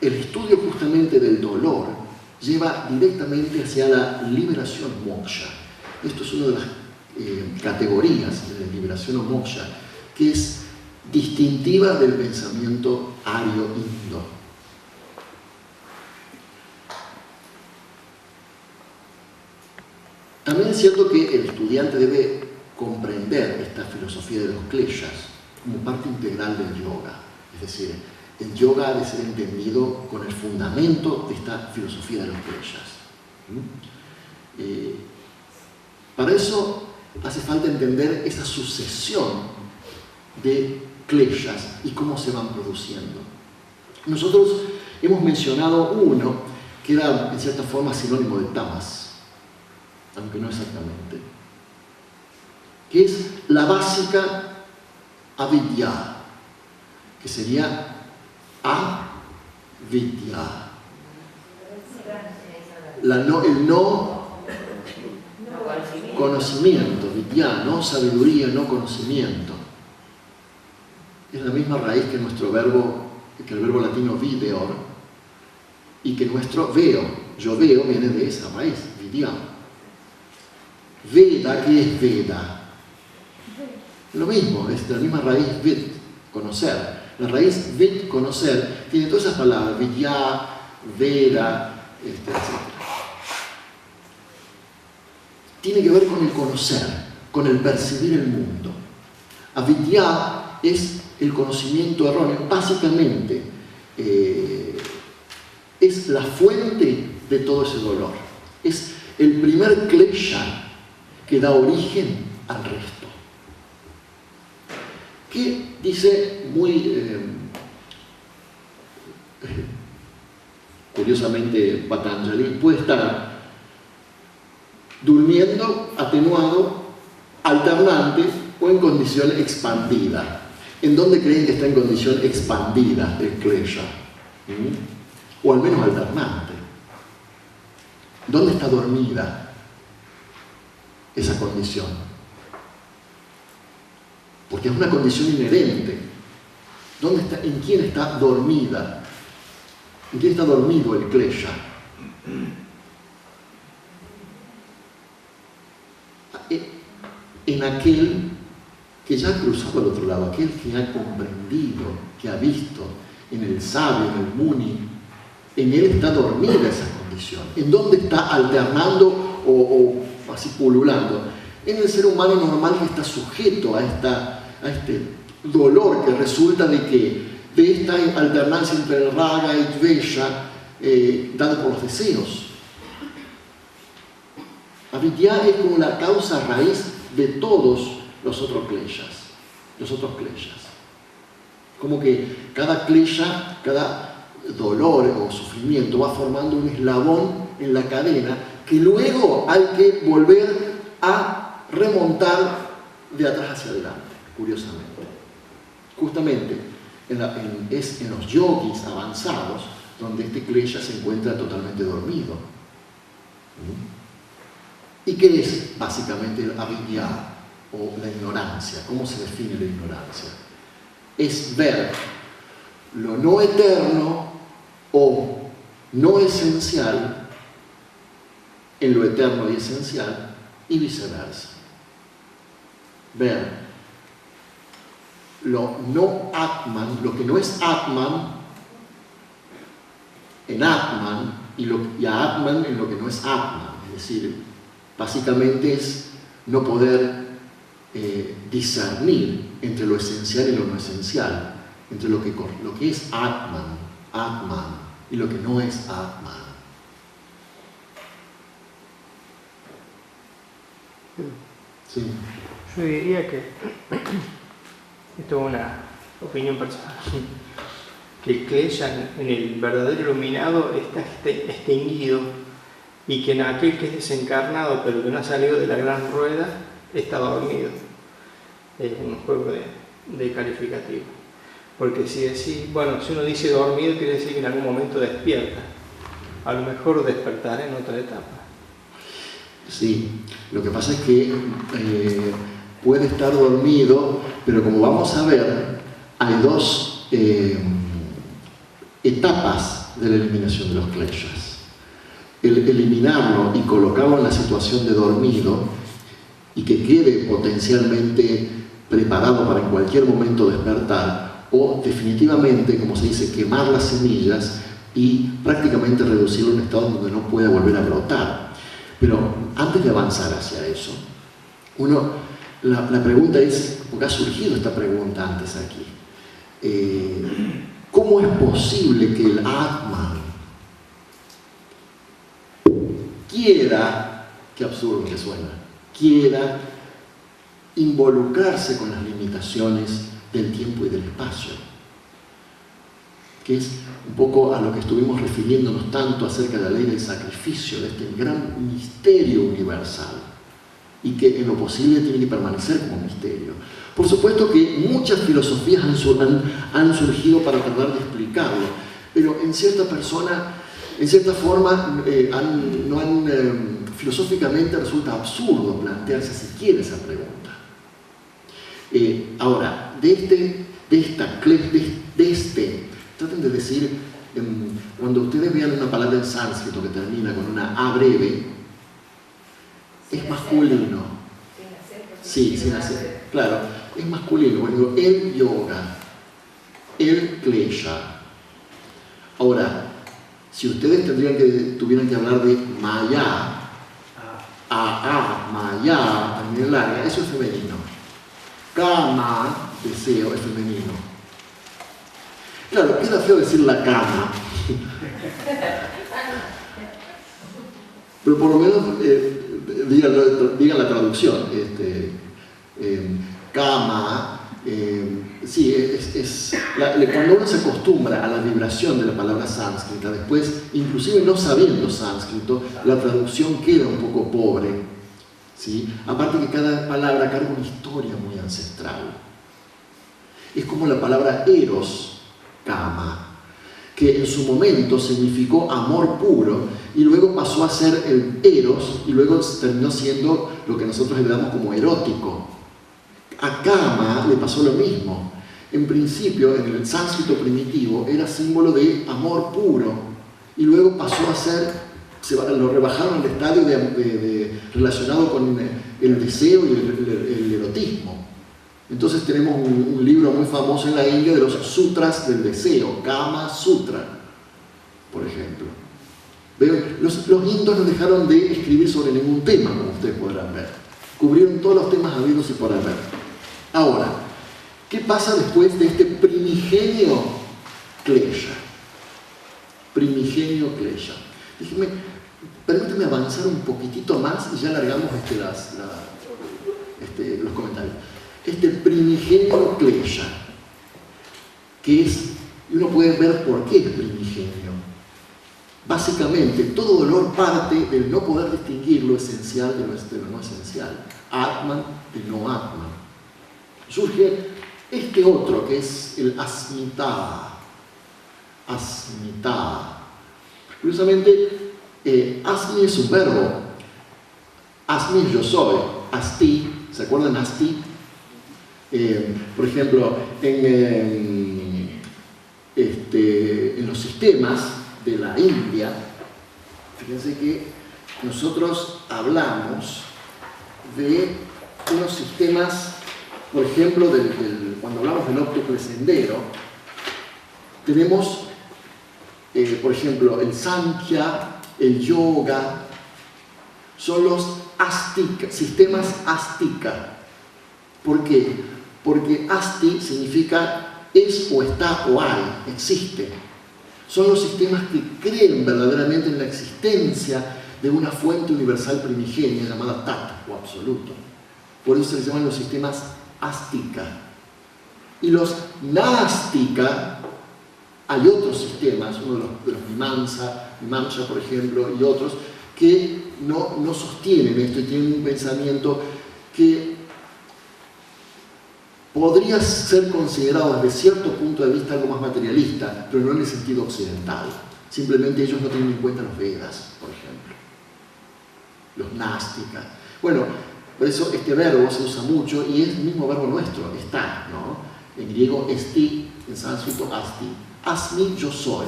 El estudio justamente del dolor lleva directamente hacia la liberación moksha. Esto es una de las categorías de la liberación o moksha, que es distintiva del pensamiento ario-indo. También es cierto que el estudiante debe comprender esta filosofía de los kleshas como parte integral del yoga. Es decir, el yoga ha de ser entendido con el fundamento de esta filosofía de los kleshas. Para eso hace falta entender esa sucesión de kleshas y cómo se van produciendo. Nosotros hemos mencionado uno que era en cierta forma sinónimo de tamas, aunque no exactamente, que es la básica avidya, que sería avidya. El no conocimiento, vidya, no sabiduría, no conocimiento. Es la misma raíz que nuestro verbo, que el verbo latino videor, y que nuestro veo, yo veo, viene de esa raíz, vidya. Veda, ¿qué es Veda? Lo mismo, es la misma raíz vid, conocer. La raíz vid, conocer, tiene todas esas palabras, vidya, Veda, etc. Tiene que ver con el conocer, con el percibir el mundo. Avidya es el conocimiento erróneo, básicamente es la fuente de todo ese dolor. Es el primer klesha que da origen al resto. Que dice muy curiosamente Patanjali, puede estar durmiendo, atenuado, alternante o en condición expandida. ¿En dónde creen que está en condición expandida el klesha? O al menos alternante. ¿Dónde está dormida esa condición? Porque es una condición inherente. ¿Dónde está, en quién está dormida? ¿En quién está dormido el klesha? En aquel que ya ha cruzado al otro lado, aquel que ha comprendido, que ha visto, en el sabio, en el muni, en él está dormida esa condición. ¿En dónde está alternando o así pululando? En el ser humano normal que está sujeto a este dolor que resulta de esta alternancia entre el raga y dvesha dado por los deseos. Avidya es como la causa raíz de todos los otros kleshas. Como que cada klesha, cada dolor o sufrimiento va formando un eslabón en la cadena que luego hay que volver a remontar de atrás hacia adelante, curiosamente. Justamente es en los yogis avanzados donde este klesha se encuentra totalmente dormido. ¿Y qué es básicamente el avidya o la ignorancia? ¿Cómo se define la ignorancia? Es ver lo no eterno o no esencial en lo eterno y esencial y viceversa. Ver lo no Atman, lo que no es Atman en Atman y a Atman en lo que no es Atman. Es decir, básicamente es no poder discernir entre lo esencial y lo no esencial, entre lo que es Atman y lo que no es Atman. Sí. Yo diría que, esto es una opinión personal, que el klesha en el verdadero iluminado está extinguido y que en aquel que es desencarnado pero que no ha salido de la gran rueda está dormido. Es un juego de calificativo. Porque si uno dice dormido quiere decir que en algún momento despierta. a lo mejor despertará en otra etapa. Sí, lo que pasa es que puede estar dormido, pero como vamos a ver, hay dos etapas de la eliminación de los kleshas. El eliminarlo y colocarlo en la situación de dormido y que quede potencialmente preparado para en cualquier momento despertar, o definitivamente, como se dice, quemar las semillas y prácticamente reducirlo a un estado donde no pueda volver a brotar. Pero antes de avanzar hacia eso, la pregunta es, porque ha surgido esta pregunta antes aquí, ¿cómo es posible que el Atman quiera, qué absurdo que suena, quiera involucrarse con las limitaciones del tiempo y del espacio? Que es un poco a lo que estuvimos refiriéndonos tanto acerca de la ley del sacrificio, de este gran misterio universal, y que en lo posible tiene que permanecer como misterio. Por supuesto que muchas filosofías han surgido para tratar de explicarlo, pero en cierta forma, filosóficamente resulta absurdo plantearse siquiera esa pregunta. Ahora, traten de decir, cuando ustedes vean una palabra en sánscrito que termina con una A breve, es masculino. Sí, sin hacer. Claro, es masculino. Bueno, el yoga, el klesha. Ahora, si ustedes tuvieran que hablar de maya, maya, también larga, eso es femenino. Kama, deseo, es femenino. Claro, queda feo decir la cama. Pero por lo menos digan la traducción. Kama, sí, cuando uno se acostumbra a la vibración de la palabra sánscrita, después, inclusive no sabiendo sánscrito, la traducción queda un poco pobre, ¿sí? Aparte que cada palabra carga una historia muy ancestral. Es como la palabra eros, Kama, que en su momento significó amor puro y luego pasó a ser el eros y luego terminó siendo lo que nosotros le damos como erótico. A Kama le pasó lo mismo. En principio, en el sánscrito primitivo, era símbolo de amor puro y luego pasó a ser, lo rebajaron al estadio relacionado con el deseo y el erotismo. Entonces tenemos un libro muy famoso en la India de los sutras del deseo, Kama Sutra, por ejemplo. Los indios no dejaron de escribir sobre ningún tema, como ustedes podrán ver. Cubrieron todos los temas habidos y por haber. Ahora, ¿qué pasa después de este primigenio klesha? Primigenio klesha. Permíteme avanzar un poquitito más y ya largamos los comentarios. Este primigenio klesha, que es, y uno puede ver por qué es primigenio. Básicamente, todo dolor parte del no poder distinguir lo esencial de lo no esencial, Atman de no Atman. Surge este otro, que es el asmita. Curiosamente, asmi es un verbo. Asmi es yo soy. Asti, ¿se acuerdan asti? Por ejemplo, en los sistemas de la India, fíjense que nosotros hablamos de unos sistemas, por ejemplo, cuando hablamos del óptico sendero, tenemos, por ejemplo, el Sankhya, el Yoga, son los astika, sistemas astika. ¿Por qué? Porque asti significa es o está o hay, existe. Son los sistemas que creen verdaderamente en la existencia de una fuente universal primigenia llamada Tat o absoluto. Por eso se les llaman los sistemas astika. Y los nástica, hay otros sistemas, uno de los Mimamsa, por ejemplo, y otros, que no sostienen esto y tienen un pensamiento que podría ser considerado desde cierto punto de vista algo más materialista, pero no en el sentido occidental. Simplemente ellos no tienen en cuenta los Vedas, por ejemplo. Los Nástica. Bueno, por eso este verbo se usa mucho y es el mismo verbo nuestro, estar, ¿no? En griego, esti, en sánscrito, asti. Asmi, yo soy.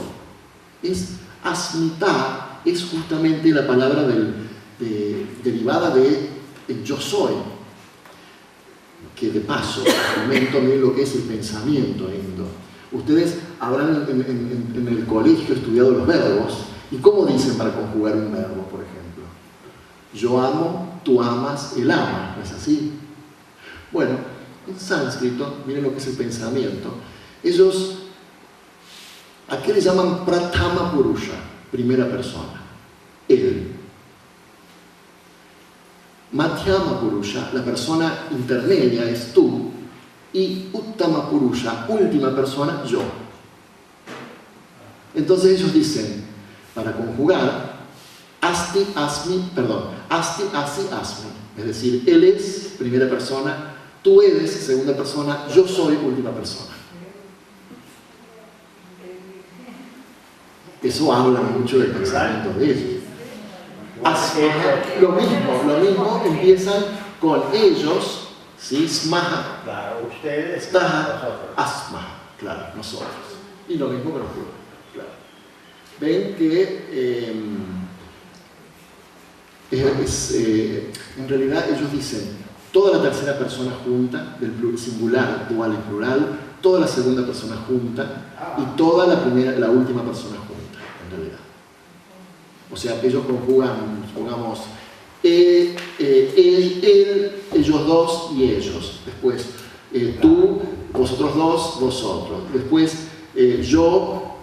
Asmita es justamente la palabra derivada de yo soy. Que de paso, comento bien lo que es el pensamiento indo. Ustedes habrán en el colegio estudiado los verbos. ¿Y cómo dicen para conjugar un verbo, por ejemplo? Yo amo, tú amas, él ama, ¿no es así? Bueno, en sánscrito, miren lo que es el pensamiento. Ellos, ¿a qué le llaman Prathama Purusha? Primera persona. Él. Madhyama Purusha, la persona intermedia es tú. Y Uttama Purusha, última persona, yo. Entonces ellos dicen, para conjugar, Asti, Asmi, Asti, Asi, Asmi. Es decir, él es primera persona, tú eres segunda persona, yo soy última persona. Eso habla mucho del pensamiento de ellos. Lo mismo empiezan con ellos, ¿sí? Smaha, claro, ustedes, Staha, Asma, claro, nosotros. Y lo mismo que los plurales, claro. Ven que en realidad ellos dicen toda la tercera persona junta, del singular, dual y plural, toda la segunda persona junta y toda la última persona junta, en realidad. O sea, ellos conjugan, pongamos, él, ellos dos y ellos. Después, tú, vosotros dos, vosotros. Después, yo,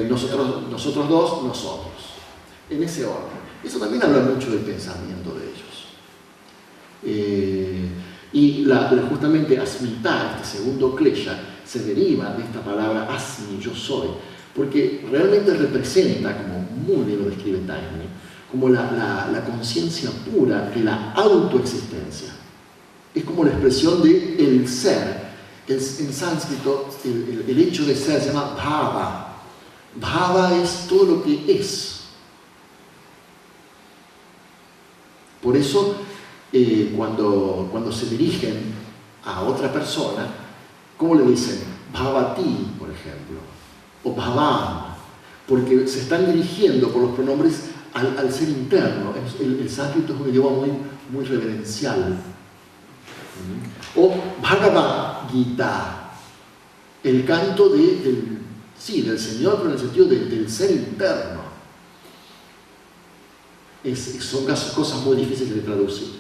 nosotros dos, nosotros. En ese orden. Eso también habla mucho del pensamiento de ellos. Y justamente asmita, este segundo klesha, se deriva de esta palabra asmi, yo soy, porque realmente representa, como muy bien lo describe Taimni, como la conciencia pura de la autoexistencia. Es como la expresión de el ser. En sánscrito, el hecho de ser se llama bhava. Bhava es todo lo que es. Por eso, cuando se dirigen a otra persona, ¿cómo le dicen? Bhavati, por ejemplo, o bhavam, porque se están dirigiendo por los pronombres al ser interno. El sánscrito es un idioma muy reverencial. O Bhagavad Gita, el canto del Señor, pero en el sentido del ser interno. Son cosas muy difíciles de traducir.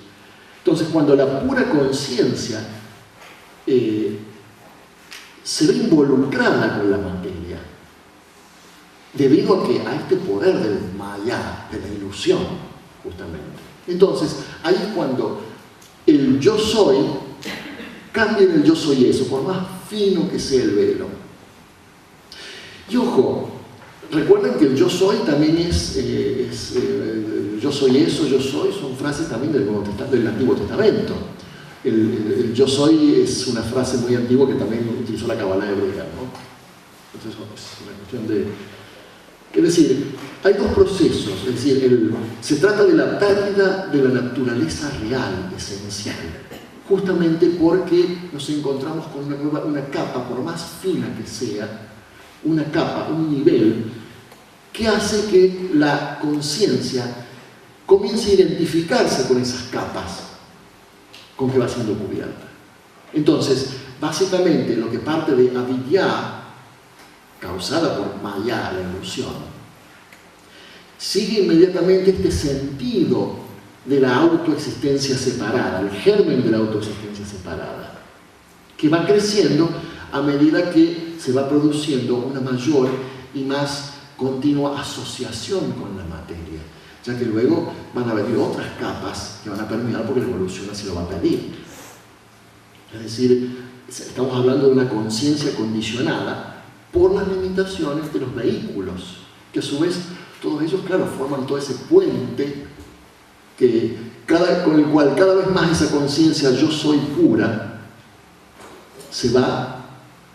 Entonces, cuando la pura conciencia se ve involucrada con la materia, debido a este poder del maya, de la ilusión, justamente. Entonces, ahí es cuando el yo soy cambia en el yo soy eso, por más fino que sea el velo. Y ojo, recuerden que el yo soy también es yo soy eso, yo soy, son frases también del Antiguo Testamento. El yo soy es una frase muy antigua que también utilizó la Kabbalah hebrea, ¿no? Entonces es una cuestión de... Es decir, hay dos procesos, es decir, se trata de la pérdida de la naturaleza real, esencial, justamente porque nos encontramos con una capa, por más fina que sea, una capa, un nivel, que hace que la conciencia comience a identificarse con esas capas con que va siendo cubierta. Entonces, básicamente lo que parte de avidya, causada por maya, la ilusión, sigue inmediatamente este sentido de la autoexistencia separada, el germen de la autoexistencia separada, que va creciendo a medida que se va produciendo una mayor y más continua asociación con la materia, ya que luego van a venir otras capas que van a permear porque la evolución así lo va a pedir. Es decir, estamos hablando de una conciencia condicionada por las limitaciones de los vehículos, que a su vez todos ellos, claro, forman todo ese puente con el cual cada vez más esa conciencia yo soy pura se va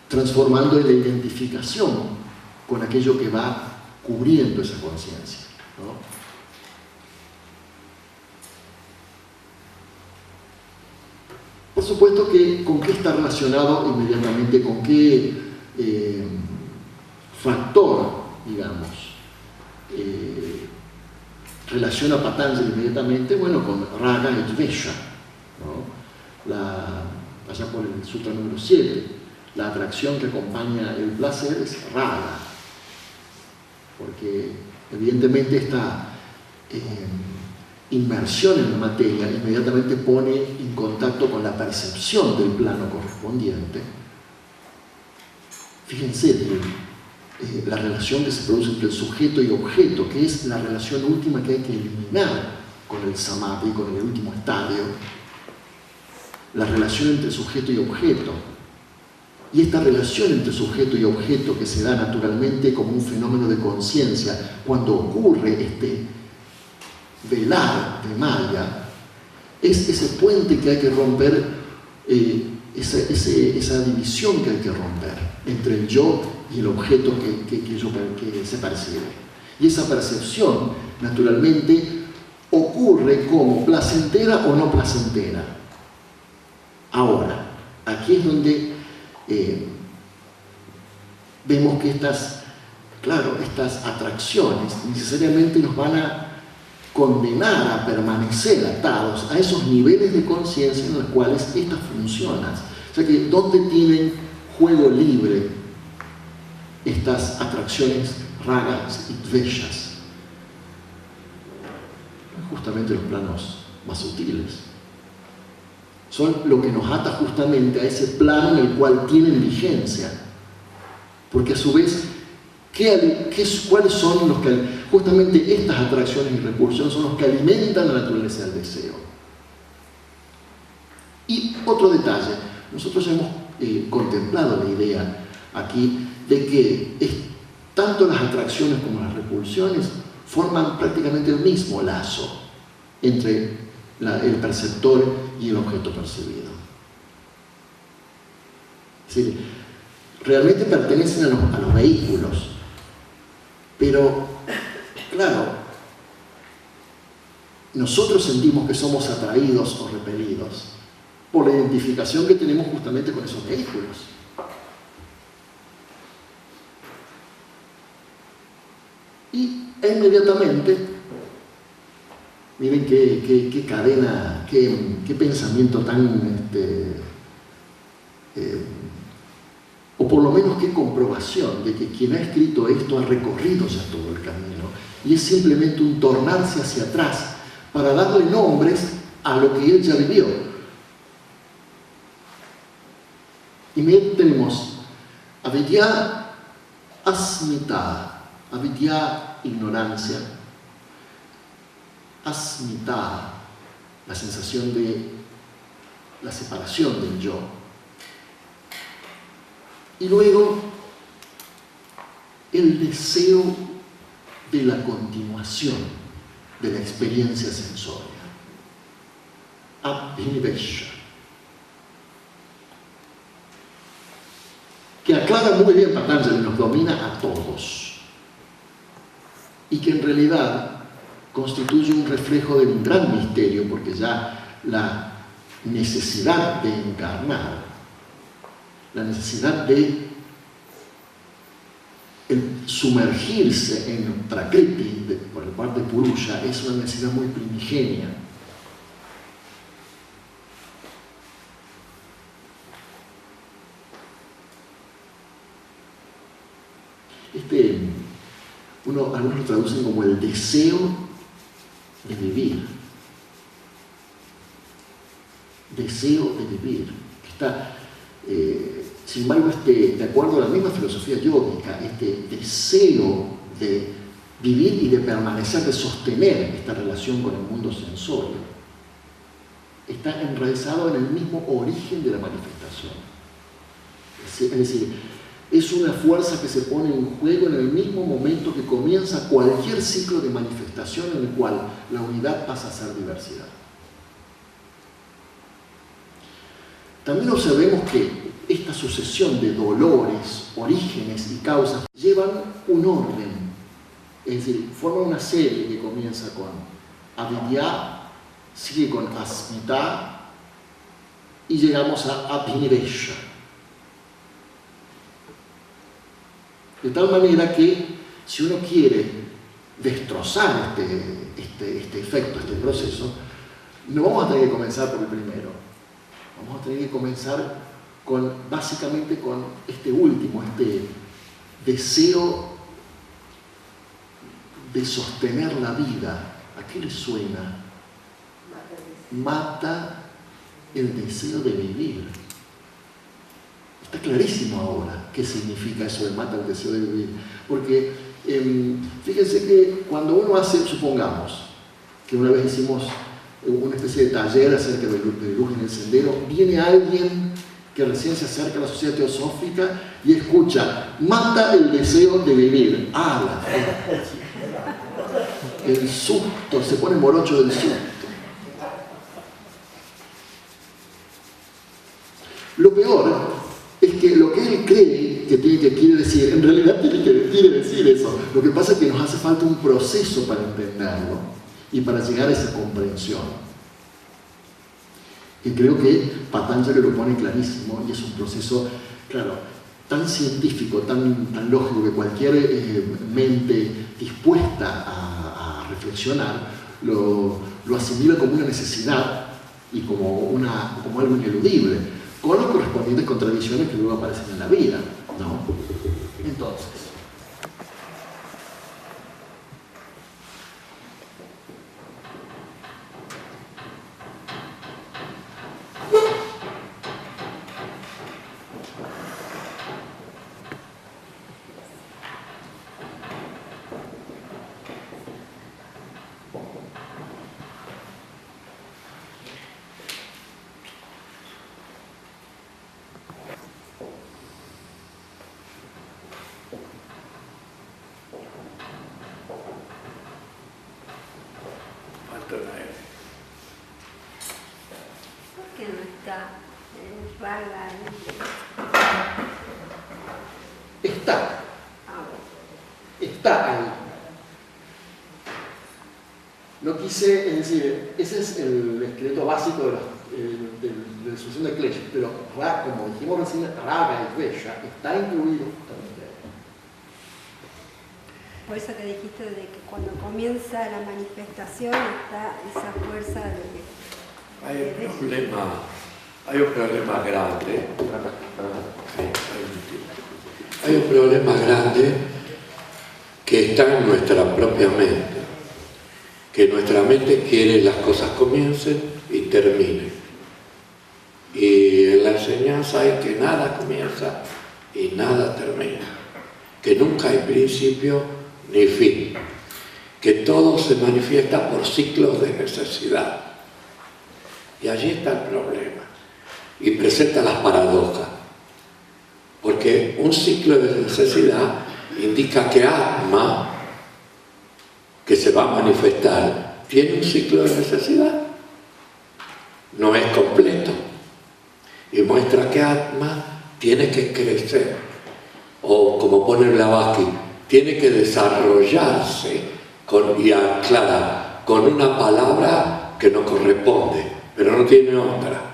transformando en la identificación con aquello que va cubriendo esa conciencia, ¿no? Por supuesto que con qué está relacionado inmediatamente, con qué factor, digamos, relaciona Patanjali inmediatamente, bueno, con Raga y Dvesha, ¿no? Allá por el sutra número 7, la atracción que acompaña el placer es Raga, porque evidentemente esta inmersión en la materia inmediatamente pone en contacto con la percepción del plano correspondiente. Fíjense la relación que se produce entre el sujeto y objeto, que es la relación última que hay que eliminar con el samadhi, con el último estadio, la relación entre sujeto y objeto. Y esta relación entre sujeto y objeto que se da naturalmente como un fenómeno de conciencia, cuando ocurre este velar de Maya, es ese puente que hay que romper, esa división que hay que romper entre el yo y el objeto que se percibe. Y esa percepción, naturalmente, ocurre como placentera o no placentera. Ahora, aquí es donde vemos que estas atracciones necesariamente nos van a condenar a permanecer atados a esos niveles de conciencia en los cuales estas funcionan. O sea que, ¿dónde tienen juego libre estas atracciones ragas y dveshas? Justamente los planos más sutiles. Son lo que nos ata justamente a ese plano en el cual tienen vigencia. Porque a su vez, ¿cuáles son los que, justamente estas atracciones y repulsiones son los que alimentan la naturaleza del deseo? Y otro detalle, nosotros hemos contemplado la idea aquí de que tanto las atracciones como las repulsiones forman prácticamente el mismo lazo entre el perceptor y el objeto percibido. Es decir, realmente pertenecen a los vehículos, pero claro, nosotros sentimos que somos atraídos o repelidos por la identificación que tenemos justamente con esos vehículos. Y inmediatamente, miren qué cadena, qué pensamiento tan, o por lo menos qué comprobación de que quien ha escrito esto ha recorrido ya todo el camino, y es simplemente un tornarse hacia atrás para darle nombres a lo que él ya vivió. Y tenemos avidya asmita, avidya ignorancia, asmita, la sensación de la separación del yo. Y luego, el deseo de la continuación de la experiencia sensoria. Abhinivesha. Que aclara muy bien Patanjali, nos domina a todos. Y que en realidad constituye un reflejo de un gran misterio, porque ya la necesidad de encarnar, la necesidad de sumergirse en Prakriti por el parte de Purusha es una necesidad muy primigenia. Algunos lo traducen como el deseo de vivir. Deseo de vivir. Sin embargo, de acuerdo a la misma filosofía yógica, este deseo de vivir y de permanecer, de sostener esta relación con el mundo sensorio, está enraizado en el mismo origen de la manifestación. Es decir, es una fuerza que se pone en juego en el mismo momento que comienza cualquier ciclo de manifestación en el cual la unidad pasa a ser diversidad. También observemos que esta sucesión de dolores, orígenes y causas llevan un orden Es decir, forma una serie que comienza con Avidya, sigue con Asmita y llegamos a Abhinivesha. De tal manera que si uno quiere destrozar este efecto, este proceso, no vamos a tener que comenzar por el primero. Vamos a tener que comenzar básicamente con este último, este deseo de sostener la vida. ¿A qué le suena? Mata el deseo de vivir. Está clarísimo ahora qué significa eso de mata el deseo de vivir. Porque fíjense que cuando uno hace, supongamos, que una vez hicimos una especie de taller acerca de luz en el sendero, viene alguien que recién se acerca a la sociedad teosófica y escucha, mata el deseo de vivir. ¡Ah, el susto! Se pone morocho del susto. Lo peor es que lo que él cree que quiere decir, en realidad quiere decir eso. Lo que pasa es que nos hace falta un proceso para entenderlo y para llegar a esa comprensión. Y creo que Patanjali lo pone clarísimo y es un proceso, claro, tan científico, tan lógico que cualquier mente dispuesta a reflexionar lo asimila como una necesidad y como algo ineludible, con las correspondientes contradicciones que luego aparecen en la vida, ¿no? Entonces, está ahí. No quise, es decir, ese es el esqueleto básico de la discusión de Klesha, pero como dijimos recién, Raga y Vesha está incluido justamente ahí. Por eso que dijiste de que cuando comienza la manifestación está esa fuerza de... Hay un problema grande. Hay un problema grande que está en nuestra propia mente. Que nuestra mente quiere las cosas comiencen y terminen. Y en la enseñanza hay que nada comienza y nada termina. Que nunca hay principio ni fin. Que todo se manifiesta por ciclos de necesidad. Y allí está el problema. Y presenta las paradojas. Porque un ciclo de necesidad indica que Atma, que se va a manifestar, tiene un ciclo de necesidad. No es completo. Y muestra que Atma tiene que crecer. O como pone Blavatsky, tiene que desarrollarse y aclara con una palabra que no corresponde, pero no tiene otra.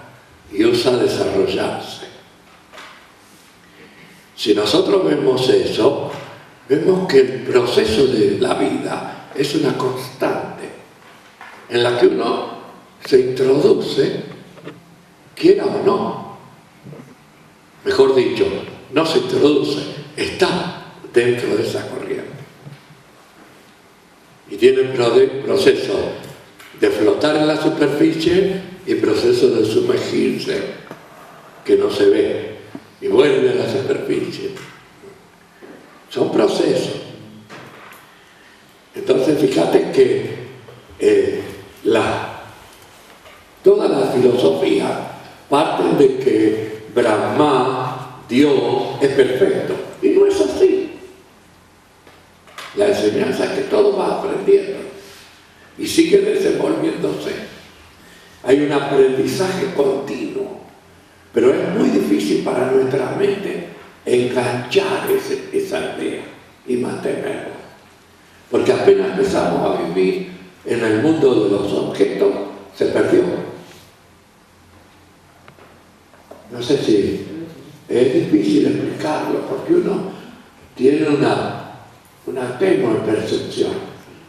Y usa desarrollarse. Si nosotros vemos eso, vemos que el proceso de la vida es una constante en la que uno se introduce, quiera o no. Mejor dicho, no se introduce, está dentro de esa corriente. Y tiene proceso de flotar en la superficie y proceso de sumergirse, que no se ve, y vuelve a la superficie. Son procesos. Entonces, fíjate que toda la filosofía parte de que Brahma, Dios, es perfecto. Y no es así. La enseñanza es que todo va aprendiendo y sigue desenvolviéndose. Hay un aprendizaje continuo, pero es muy difícil para nuestra mente enganchar esa idea y mantenerla. Porque apenas empezamos a vivir en el mundo de los objetos, se perdió. No sé si es difícil explicarlo, porque uno tiene una tenue percepción.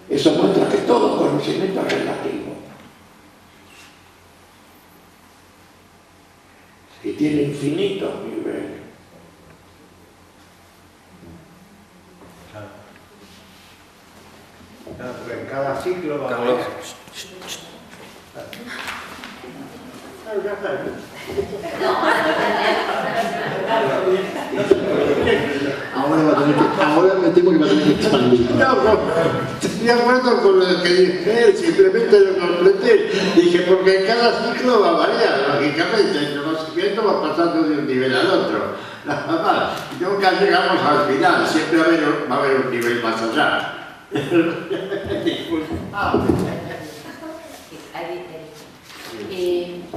Eso muestra que todo conocimiento es relativo. Y tiene infinitos niveles. Claro, porque en cada ciclo va a Carlos. haber. Claro, ya está. Ahora me temo que va a tener que expandir. No, estoy de acuerdo con lo que dije él, simplemente lo completé. Dije, porque en cada ciclo va a variar, lógicamente, el conocimiento va pasando de un nivel al otro. Nada más. Nunca llegamos al final, siempre va a haber un nivel más allá.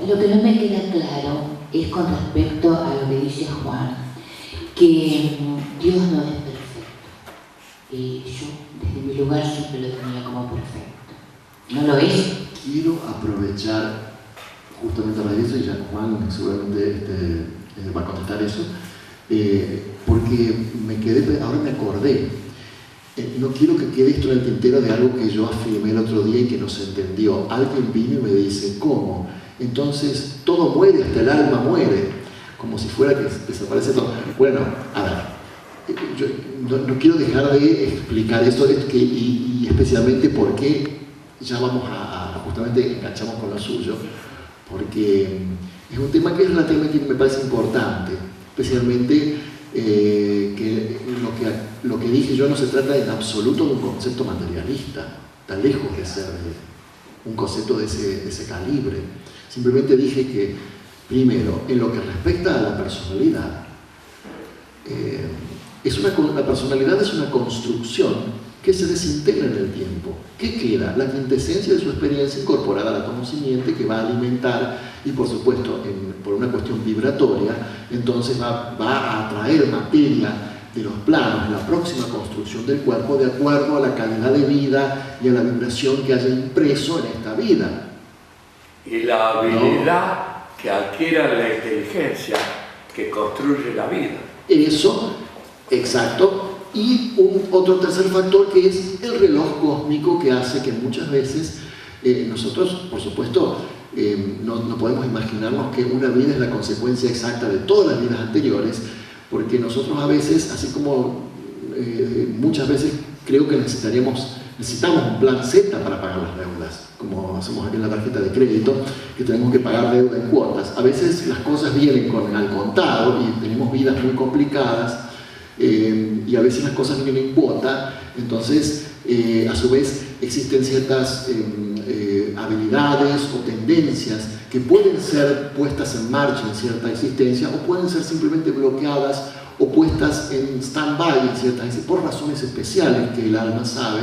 Lo que no me queda claro es con respecto a lo que dice Juan, que Dios no es perfecto. Y yo, desde mi lugar, siempre lo tenía como perfecto. ¿No lo es? Quiero aprovechar justamente a eso, y ya Juan seguramente va a contestar eso, porque ahora me acordé. No quiero que quede esto en el tintero de algo que yo afirmé el otro día y que no se entendió. Alguien vino y me dice, ¿cómo? Entonces todo muere, hasta el alma muere, como si fuera que desaparece todo. Bueno, a ver, yo no quiero dejar de explicar esto y especialmente por qué ya vamos justamente enganchamos con lo suyo, porque es un tema que es relativamente, me parece importante, especialmente que lo que dije yo no se trata en absoluto de un concepto materialista, tan lejos de ser un concepto de ese calibre. Simplemente dije que, primero, en lo que respecta a la personalidad, la personalidad es una construcción que se desintegra en el tiempo. ¿Qué queda? La quintesencia de su experiencia incorporada al átomo simiente que va a alimentar y, por supuesto, por una cuestión vibratoria, entonces va a atraer materia de los planos, la próxima construcción del cuerpo, de acuerdo a la calidad de vida y a la vibración que haya impreso en esta vida. Y la habilidad que adquiera la inteligencia que construye la vida. Eso, exacto. Y otro tercer factor que es el reloj cósmico, que hace que muchas veces nosotros, por supuesto, no podemos imaginarnos que una vida es la consecuencia exacta de todas las vidas anteriores, porque nosotros a veces, así como muchas veces creo que necesitamos un plan Z para pagar las deudas, como hacemos aquí en la tarjeta de crédito, que tenemos que pagar deuda en cuotas. A veces las cosas vienen al contado y tenemos vidas muy complicadas, y a veces las cosas vienen en cuota. Entonces a su vez existen ciertas habilidades o tendencias que pueden ser puestas en marcha en cierta existencia o pueden ser simplemente bloqueadas o puestas en stand-by por razones especiales que el alma sabe,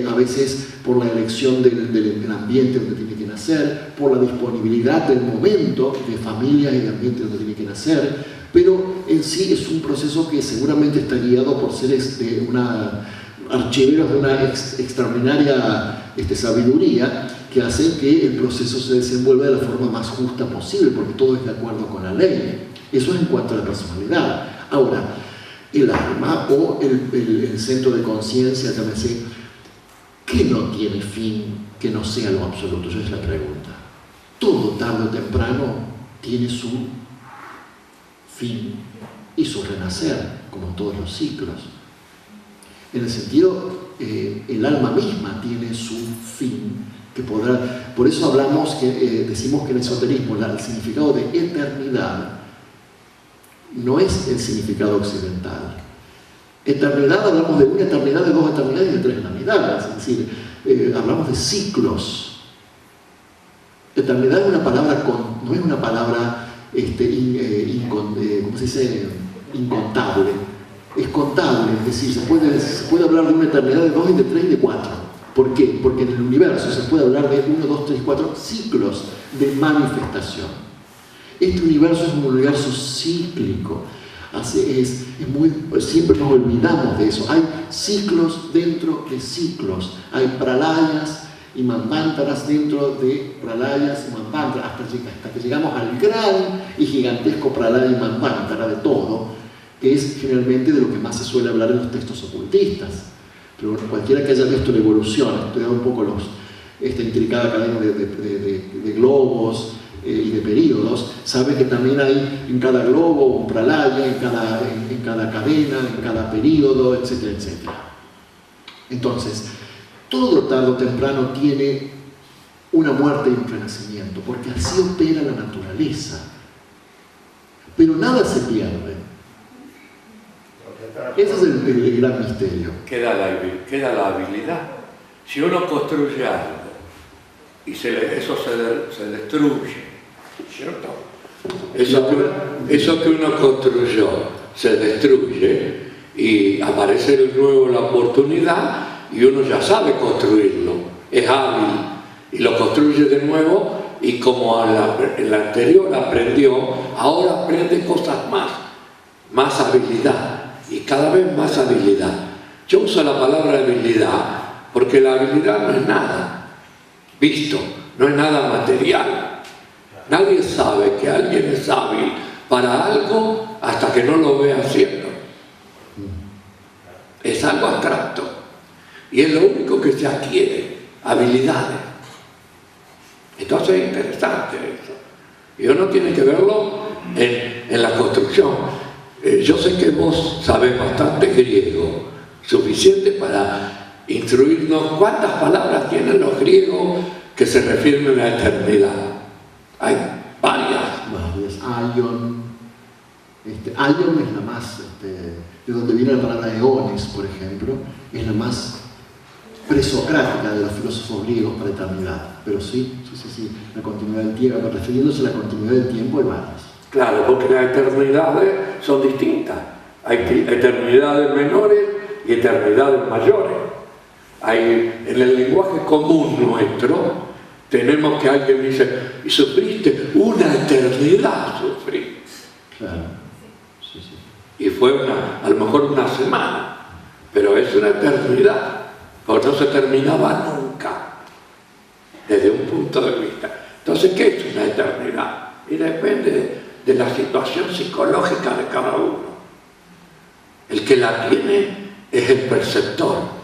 a veces por la elección del ambiente donde tiene que nacer, por la disponibilidad del momento de familia y de ambiente donde tiene que nacer, pero en sí es un proceso que seguramente está guiado por seres archiveros de una extraordinaria sabiduría que hacen que el proceso se desenvuelva de la forma más justa posible, porque todo es de acuerdo con la ley. Eso es en cuanto a la personalidad. Ahora, el alma o el centro de conciencia, llámese, ¿qué no tiene fin que no sea lo absoluto? Esa es la pregunta. Todo tarde o temprano tiene su fin y su renacer, como todos los ciclos. En el sentido, el alma misma tiene su fin, que podrá. Por eso decimos que en el esoterismo el significado de eternidad no es el significado occidental. Eternidad, hablamos de una eternidad, de dos eternidades y de tres eternidades, es decir, hablamos de ciclos. Eternidad es una palabra no es una palabra ¿cómo se dice? Incontable. Es contable, es decir, se puede hablar de una eternidad de 2 y de 3 y de 4. ¿Por qué? Porque en el universo se puede hablar de 1, 2, 3, 4 ciclos de manifestación. Este universo es un universo cíclico. Así es siempre nos olvidamos de eso. Hay ciclos dentro de ciclos. Hay pralayas y manvántaras dentro de pralayas y manvántaras, hasta que llegamos al gran y gigantesco pralaya y manvántara de todo, que es generalmente de lo que más se suele hablar en los textos ocultistas. Pero bueno, cualquiera que haya visto la evolución, estudiado un poco esta intricada cadena de globos y de períodos, sabe que también hay en cada globo un pralaya, en cada cadena, en cada período, etcétera, etcétera. Entonces, todo tarde o temprano tiene una muerte y un renacimiento, porque así opera la naturaleza. Pero nada se pierde. Ese es el gran misterio. Queda la habilidad. Si uno construye algo y eso se destruye, ¿cierto? Eso que uno construyó se destruye y aparece de nuevo la oportunidad y uno ya sabe construirlo, es hábil y lo construye de nuevo, y como en la anterior aprendió, ahora aprende cosas más habilidad, y cada vez más habilidad. Yo uso la palabra habilidad porque la habilidad no es nada visto, no es nada material. Nadie sabe que alguien es hábil para algo hasta que no lo ve haciendo. Es algo abstracto y es lo único que se adquiere, habilidades. Entonces es interesante eso, y uno tiene que verlo en la construcción. Yo sé que vos sabés bastante griego, suficiente para instruirnos cuántas palabras tienen los griegos que se refieren a la eternidad. Hay varias. Aion. Aion es la más, de donde viene la palabra eones, por ejemplo, es la más presocrática de los filósofos griegos para eternidad. Pero sí, la continuidad del tiempo, refiriéndose a la continuidad del tiempo, hay varias. Claro, porque las eternidades son distintas. Hay eternidades menores y eternidades mayores. En el lenguaje común nuestro, tenemos que alguien dice, y sufriste una eternidad, sufrí. Claro. Y fue a lo mejor una semana, pero es una eternidad, porque no se terminaba nunca, desde un punto de vista. Entonces, ¿qué es una eternidad? Y depende de la situación psicológica de cada uno. El que la tiene es el perceptor.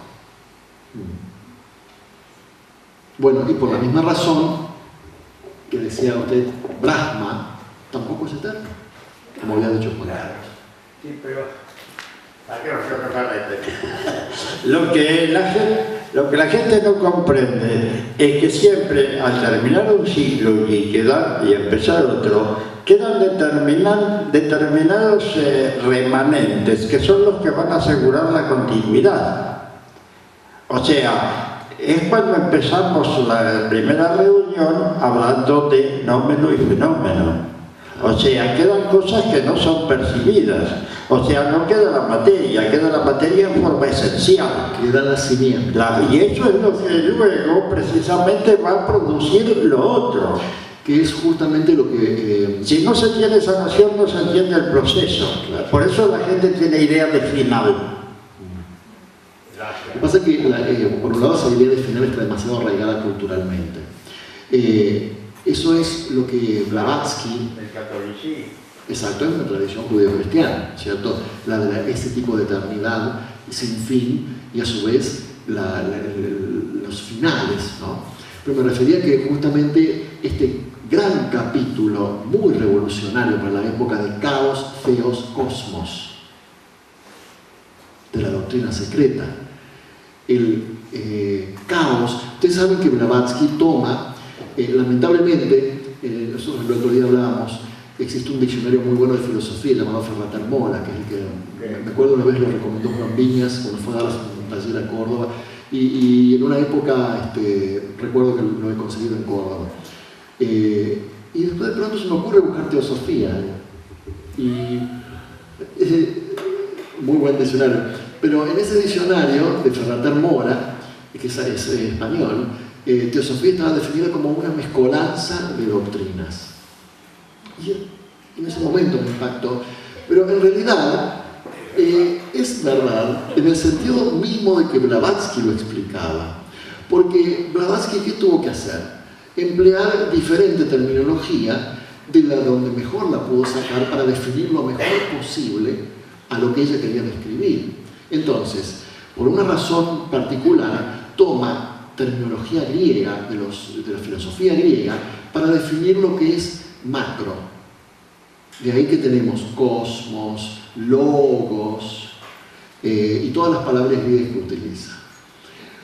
Bueno, y por la misma razón que decía usted, Brahma tampoco es eterno, como había dicho Juan. Sí, pero lo que la gente no comprende es que siempre al terminar un ciclo y empezar otro, quedan determinados remanentes que son los que van a asegurar la continuidad. O sea, es cuando empezamos la primera reunión hablando de nómeno y fenómeno. O sea, quedan cosas que no son percibidas. O sea, no queda la materia en forma esencial. Queda la simiente. Y eso es lo que luego precisamente va a producir lo otro. Que es justamente lo que... Si no se tiene esa noción, no se entiende el proceso. Claro. Por eso la gente tiene idea de final. Lo que pasa es que, por un lado, esa idea de final está demasiado arraigada culturalmente. Eso es lo que Blavatsky... El catolicismo. Exacto, es una tradición judeo-cristiana, ¿cierto? Ese tipo de eternidad sin fin y a su vez los finales, ¿no? Pero me refería que justamente este gran capítulo muy revolucionario para la época de caos, theos, cosmos, de la doctrina secreta, el caos. Ustedes saben que Blavatsky toma, lamentablemente, nosotros el otro día hablábamos, existe un diccionario muy bueno de filosofía llamado Ferrater Mola, que es el que, me acuerdo una vez lo recomendó Juan Viñas cuando fue a dar un taller a Córdoba, y en una época recuerdo que lo he conseguido en Córdoba. Y después de pronto se me ocurre buscar teosofía, muy buen diccionario, pero en ese diccionario de Ferrater Mola, que es español, teosofía estaba definida como una mezcolanza de doctrinas. Y en ese momento me impactó, Pero en realidad es verdad en el sentido mismo de que Blavatsky lo explicaba. Porque Blavatsky, ¿qué tuvo que hacer? Emplear diferente terminología de la donde mejor la pudo sacar para definir lo mejor posible a lo que ella quería describir. Entonces, por una razón particular, toma terminología griega, de la filosofía griega, para definir lo que es macro. De ahí que tenemos cosmos, logos y todas las palabras griegas que utiliza.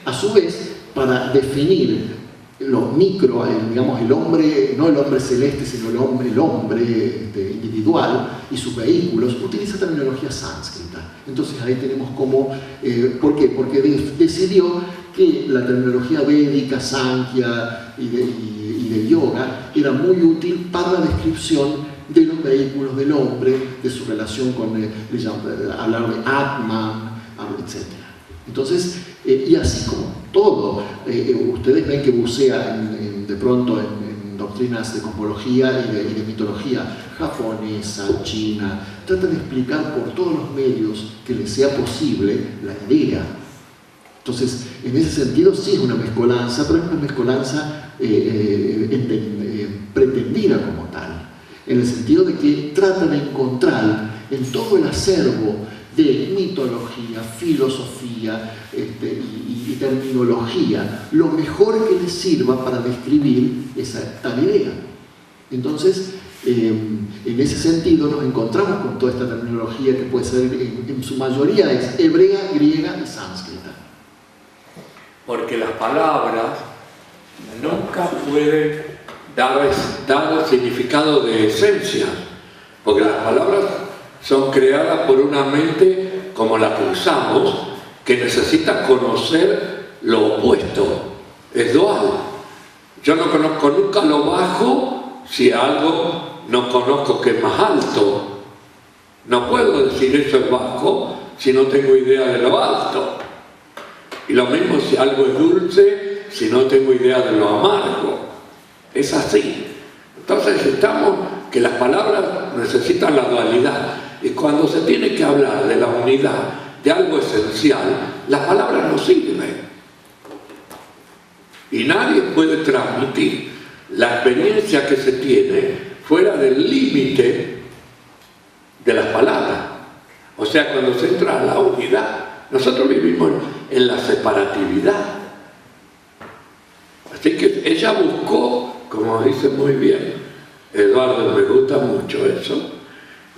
A su vez, para definir lo micro, digamos el hombre, no el hombre celeste, sino el hombre individual y sus vehículos, utiliza terminología sánscrita. Entonces ahí tenemos como, ¿por qué? Porque decidió que la terminología védica, sankhya y de yoga era muy útil para la descripción de los vehículos del hombre, de su relación con, hablar de Atman, etc. Entonces, y así como todo, ustedes ven que bucea de pronto en doctrinas de cosmología y de mitología japonesa, china, trata de explicar por todos los medios que les sea posible la idea. Entonces, en ese sentido sí es una mezcolanza, pero es una mezcolanza pretendida como tal, en el sentido de que trata de encontrar en todo el acervo de mitología, filosofía y terminología lo mejor que les sirva para describir tal idea. Entonces, en ese sentido nos encontramos con toda esta terminología que puede ser, en su mayoría es hebrea, griega y sánscrita. Porque las palabras nunca pueden dar significado de esencia, porque las palabras son creadas por una mente como la que usamos, que necesita conocer lo opuesto, es dual. Yo no conozco nunca lo bajo si algo no conozco que es más alto. No puedo decir eso es bajo si no tengo idea de lo alto. Y lo mismo si algo es dulce si no tengo idea de lo amargo. Es así. Entonces que las palabras necesitan la dualidad. Y cuando se tiene que hablar de la unidad, de algo esencial, las palabras no sirven. Y nadie puede transmitir la experiencia que se tiene fuera del límite de las palabras. O sea, cuando se entra a la unidad, nosotros vivimos en la separatividad. Así que ella buscó, como dice muy bien Eduardo, me gusta mucho eso,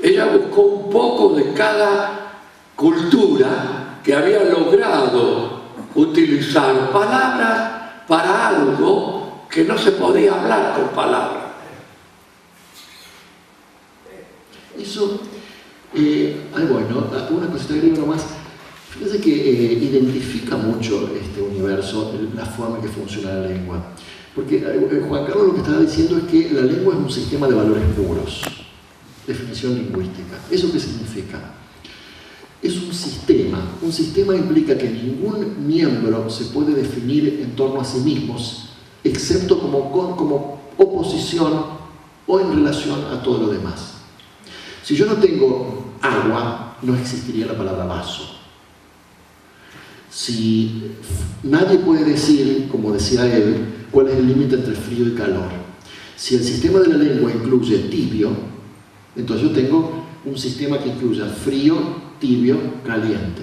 ella buscó un poco de cada cultura que había logrado utilizar palabras para algo que no se podía hablar con palabras. Eso, bueno, una cosita que digo nomás. Fíjense que identifica mucho este universo, la forma en que funciona la lengua. Porque Juan Carlos lo que estaba diciendo es que la lengua es un sistema de valores puros. Definición lingüística. ¿Eso qué significa? Es un sistema. Un sistema implica que ningún miembro se puede definir en torno a sí mismos, excepto como oposición o en relación a todo lo demás. Si yo no tengo agua, no existiría la palabra vaso. Si nadie puede decir, como decía él, cuál es el límite entre frío y calor. Si el sistema de la lengua incluye tibio, entonces yo tengo un sistema que incluya frío, tibio, caliente.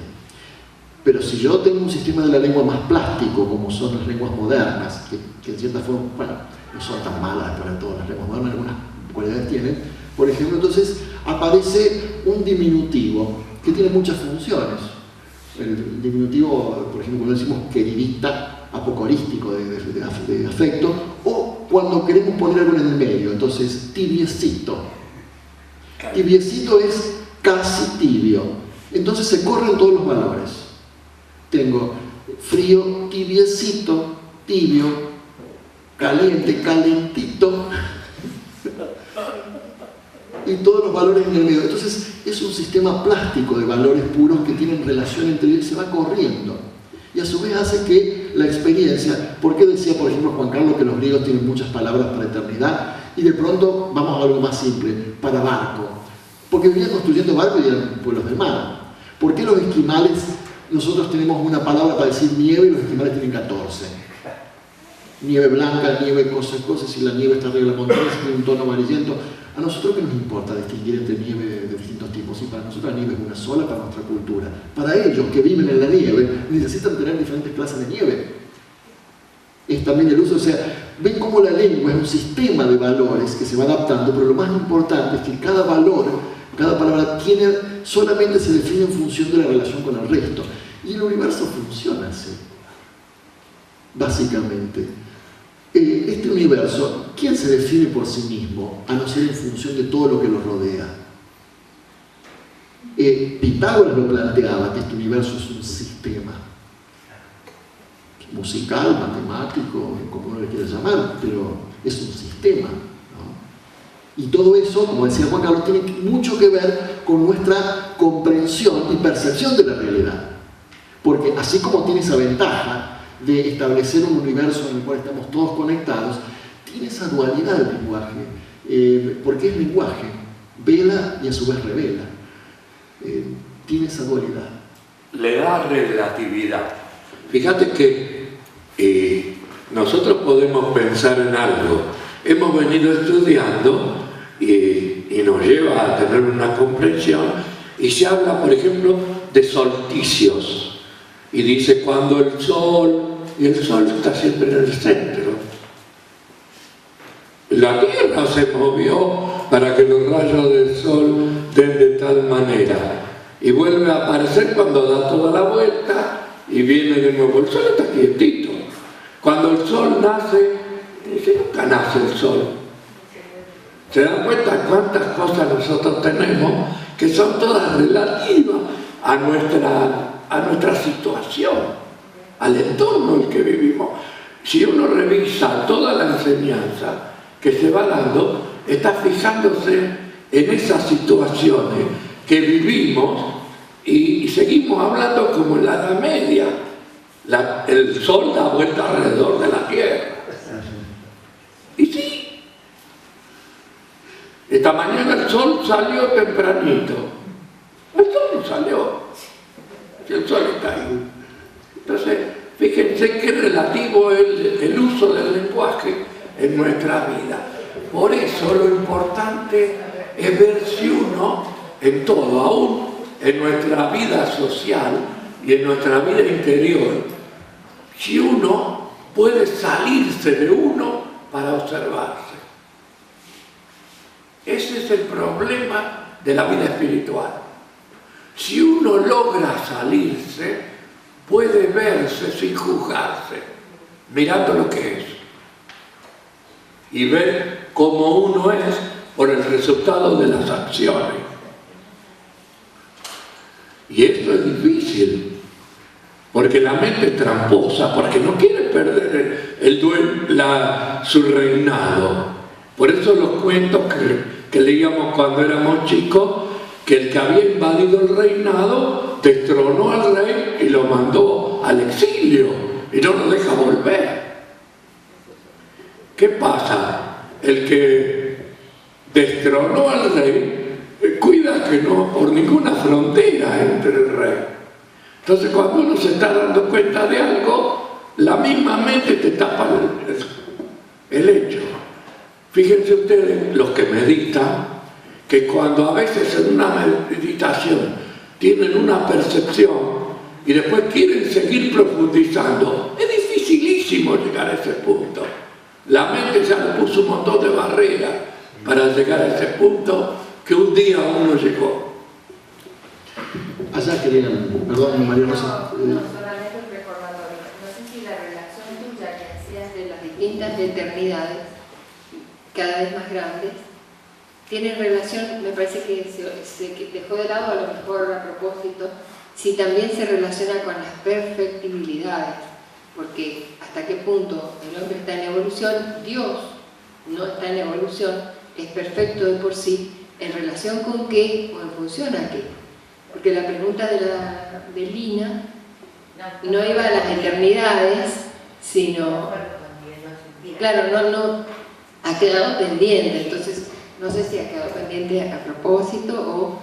Pero si yo tengo un sistema de la lengua más plástico, como son las lenguas modernas, que en cierta forma, bueno, no son tan malas para todas las lenguas modernas, algunas cualidades tienen, por ejemplo, entonces aparece un diminutivo que tiene muchas funciones. El diminutivo, por ejemplo, cuando decimos queridita, apocorístico de afecto, o cuando queremos poner algo en el medio, entonces tibiecito. Tibiecito es casi tibio. Entonces se corren todos los valores. Tengo frío, tibiecito, tibio, caliente, calentito, y todos los valores en el medio. Entonces es un sistema plástico de valores puros que tienen relación entre ellos y se va corriendo. Y a su vez hace que la experiencia, ¿por qué decía por ejemplo Juan Carlos que los griegos tienen muchas palabras para eternidad? Y de pronto vamos a algo más simple, para barco. Porque venían construyendo barcos y eran pueblos del mar. ¿Por qué los esquimales, nosotros tenemos una palabra para decir nieve y los esquimales tienen 14? Nieve blanca, nieve cosas, si la nieve está arriba de la montaña, si tiene un tono amarillento. A nosotros qué nos importa distinguir entre nieve de distintos tipos. Y para nosotros la nieve es una sola para nuestra cultura. Para ellos que viven en la nieve, necesitan tener diferentes clases de nieve. Es también el uso, o sea, ven cómo la lengua es un sistema de valores que se va adaptando, pero lo más importante es que cada valor, cada palabra solamente se define en función de la relación con el resto. Y el universo funciona así, básicamente. Este universo, ¿quién se define por sí mismo, a no ser en función de todo lo que lo rodea? Pitágoras lo planteaba, que este universo es un sistema musical, matemático, como uno le quiera llamar, pero es un sistema, ¿no? Y todo eso, como decía Juan Carlos, tiene mucho que ver con nuestra comprensión y percepción de la realidad. Porque así como tiene esa ventaja de establecer un universo en el cual estamos todos conectados, tiene esa dualidad del lenguaje, porque es lenguaje, vela y a su vez revela. Tiene esa dualidad. Le da relatividad. Fíjate que nosotros podemos pensar en algo. Hemos venido estudiando y nos lleva a tener una comprensión, y se habla, por ejemplo, de solsticios. Y dice cuando el sol está siempre en el centro. La Tierra se movió para que los rayos del sol den de tal manera. Y vuelve a aparecer cuando da toda la vuelta y viene de nuevo. El sol está quietito. Cuando el sol nace, dice, nunca nace el sol. ¿Se dan cuenta cuántas cosas nosotros tenemos que son todas relativas a nuestra situación, al entorno en el que vivimos? Si uno revisa toda la enseñanza que se va dando, está fijándose en esas situaciones que vivimos y seguimos hablando como en la Edad Media. El sol da vuelta alrededor de la Tierra. Y sí, esta mañana el sol salió tempranito. El sol no salió. El sol está ahí. Entonces, fíjense qué relativo es el uso del lenguaje en nuestra vida. Por eso lo importante es ver si uno, en todo, aún en nuestra vida social y en nuestra vida interior, si uno puede salirse de uno para observarse. Ese es el problema de la vida espiritual. Si uno logra salirse, puede verse sin juzgarse, mirando lo que es, y ver cómo uno es por el resultado de las acciones. Y esto es difícil, porque la mente es tramposa, porque no quiere perder su reinado. Por eso los cuentos que leíamos cuando éramos chicos, que el que había invadido el reinado destronó al rey y lo mandó al exilio y no lo deja volver. ¿Qué pasa? El que destronó al rey cuida que no por ninguna frontera entre el rey. Entonces cuando uno se está dando cuenta de algo, la misma mente te tapa el hecho. Fíjense ustedes, los que meditan, que cuando a veces en una meditación tienen una percepción y después quieren seguir profundizando, es dificilísimo llegar a ese punto. La mente ya le puso un montón de barreras para llegar a ese punto que un día uno llegó. Allá querían, perdón, María Rosa. No, solamente un recordatorio. No sé si la relación tuya que hacías de las distintas eternidades, cada vez más grandes, tiene relación, me parece que se dejó de lado a lo mejor a propósito, si también se relaciona con las perfectibilidades, porque hasta qué punto el hombre está en evolución, Dios no está en evolución, es perfecto de por sí, en relación con qué o en función a qué. Porque la pregunta de Lina no iba a las eternidades, sino, claro, no ha quedado pendiente. Entonces, no sé si ha quedado pendiente a propósito o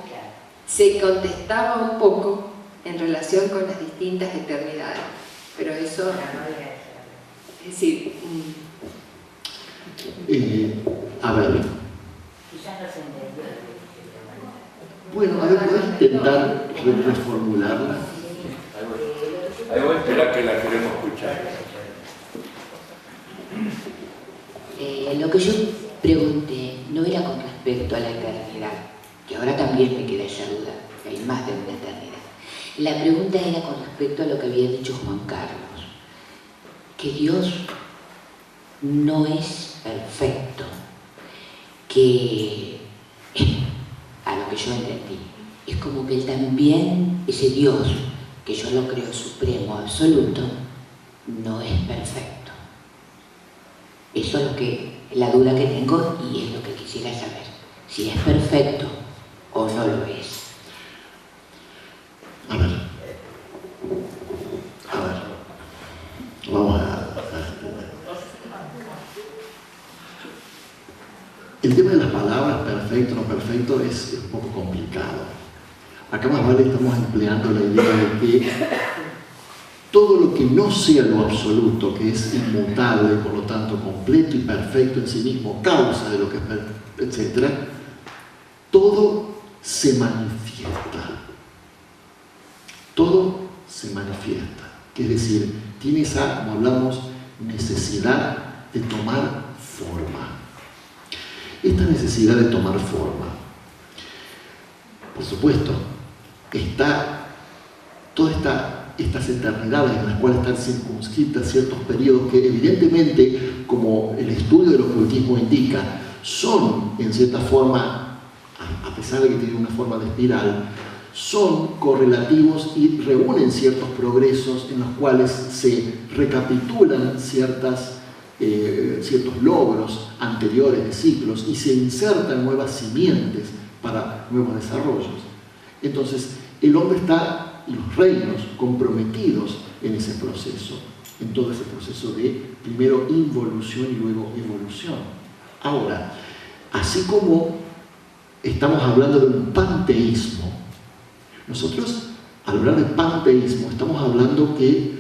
se contestaba un poco en relación con las distintas eternidades, pero eso, es decir, a ver. Bueno, a ver, ¿puedes intentar reformularla? Ahí voy a esperar que la queremos escuchar. Lo que yo pregunté no era con respecto a la eternidad, que ahora también me queda esa duda, que hay más de una eternidad. La pregunta era con respecto a lo que había dicho Juan Carlos, que Dios no es perfecto, que a lo que yo entendí, es como que Él también, ese Dios, que yo lo creo supremo, absoluto, no es perfecto. Eso es la duda que tengo y es lo que quisiera saber, si es perfecto o no lo es. A ver, vamos a... El tema de las palabras perfecto o no perfecto es un poco complicado. Acá más vale estamos empleando la idea de que todo lo que no sea lo absoluto, que es inmutable, por lo tanto completo y perfecto en sí mismo, causa de lo que es, etc., todo se manifiesta. Todo se manifiesta. Es decir, tiene esa, como hablamos, necesidad de tomar forma. Esta necesidad de tomar forma, por supuesto, todas estas eternidades en las cuales están circunscritas ciertos periodos que evidentemente, como el estudio del ocultismo indica, son en cierta forma, a pesar de que tienen una forma de espiral, son correlativos y reúnen ciertos progresos en los cuales se recapitulan ciertos logros anteriores de ciclos y se insertan nuevas simientes para nuevos desarrollos. Entonces, el hombre está, y los reinos, comprometidos en ese proceso, en todo ese proceso de primero involución y luego evolución. Ahora, así como estamos hablando de un panteísmo, nosotros, al hablar de panteísmo, estamos hablando que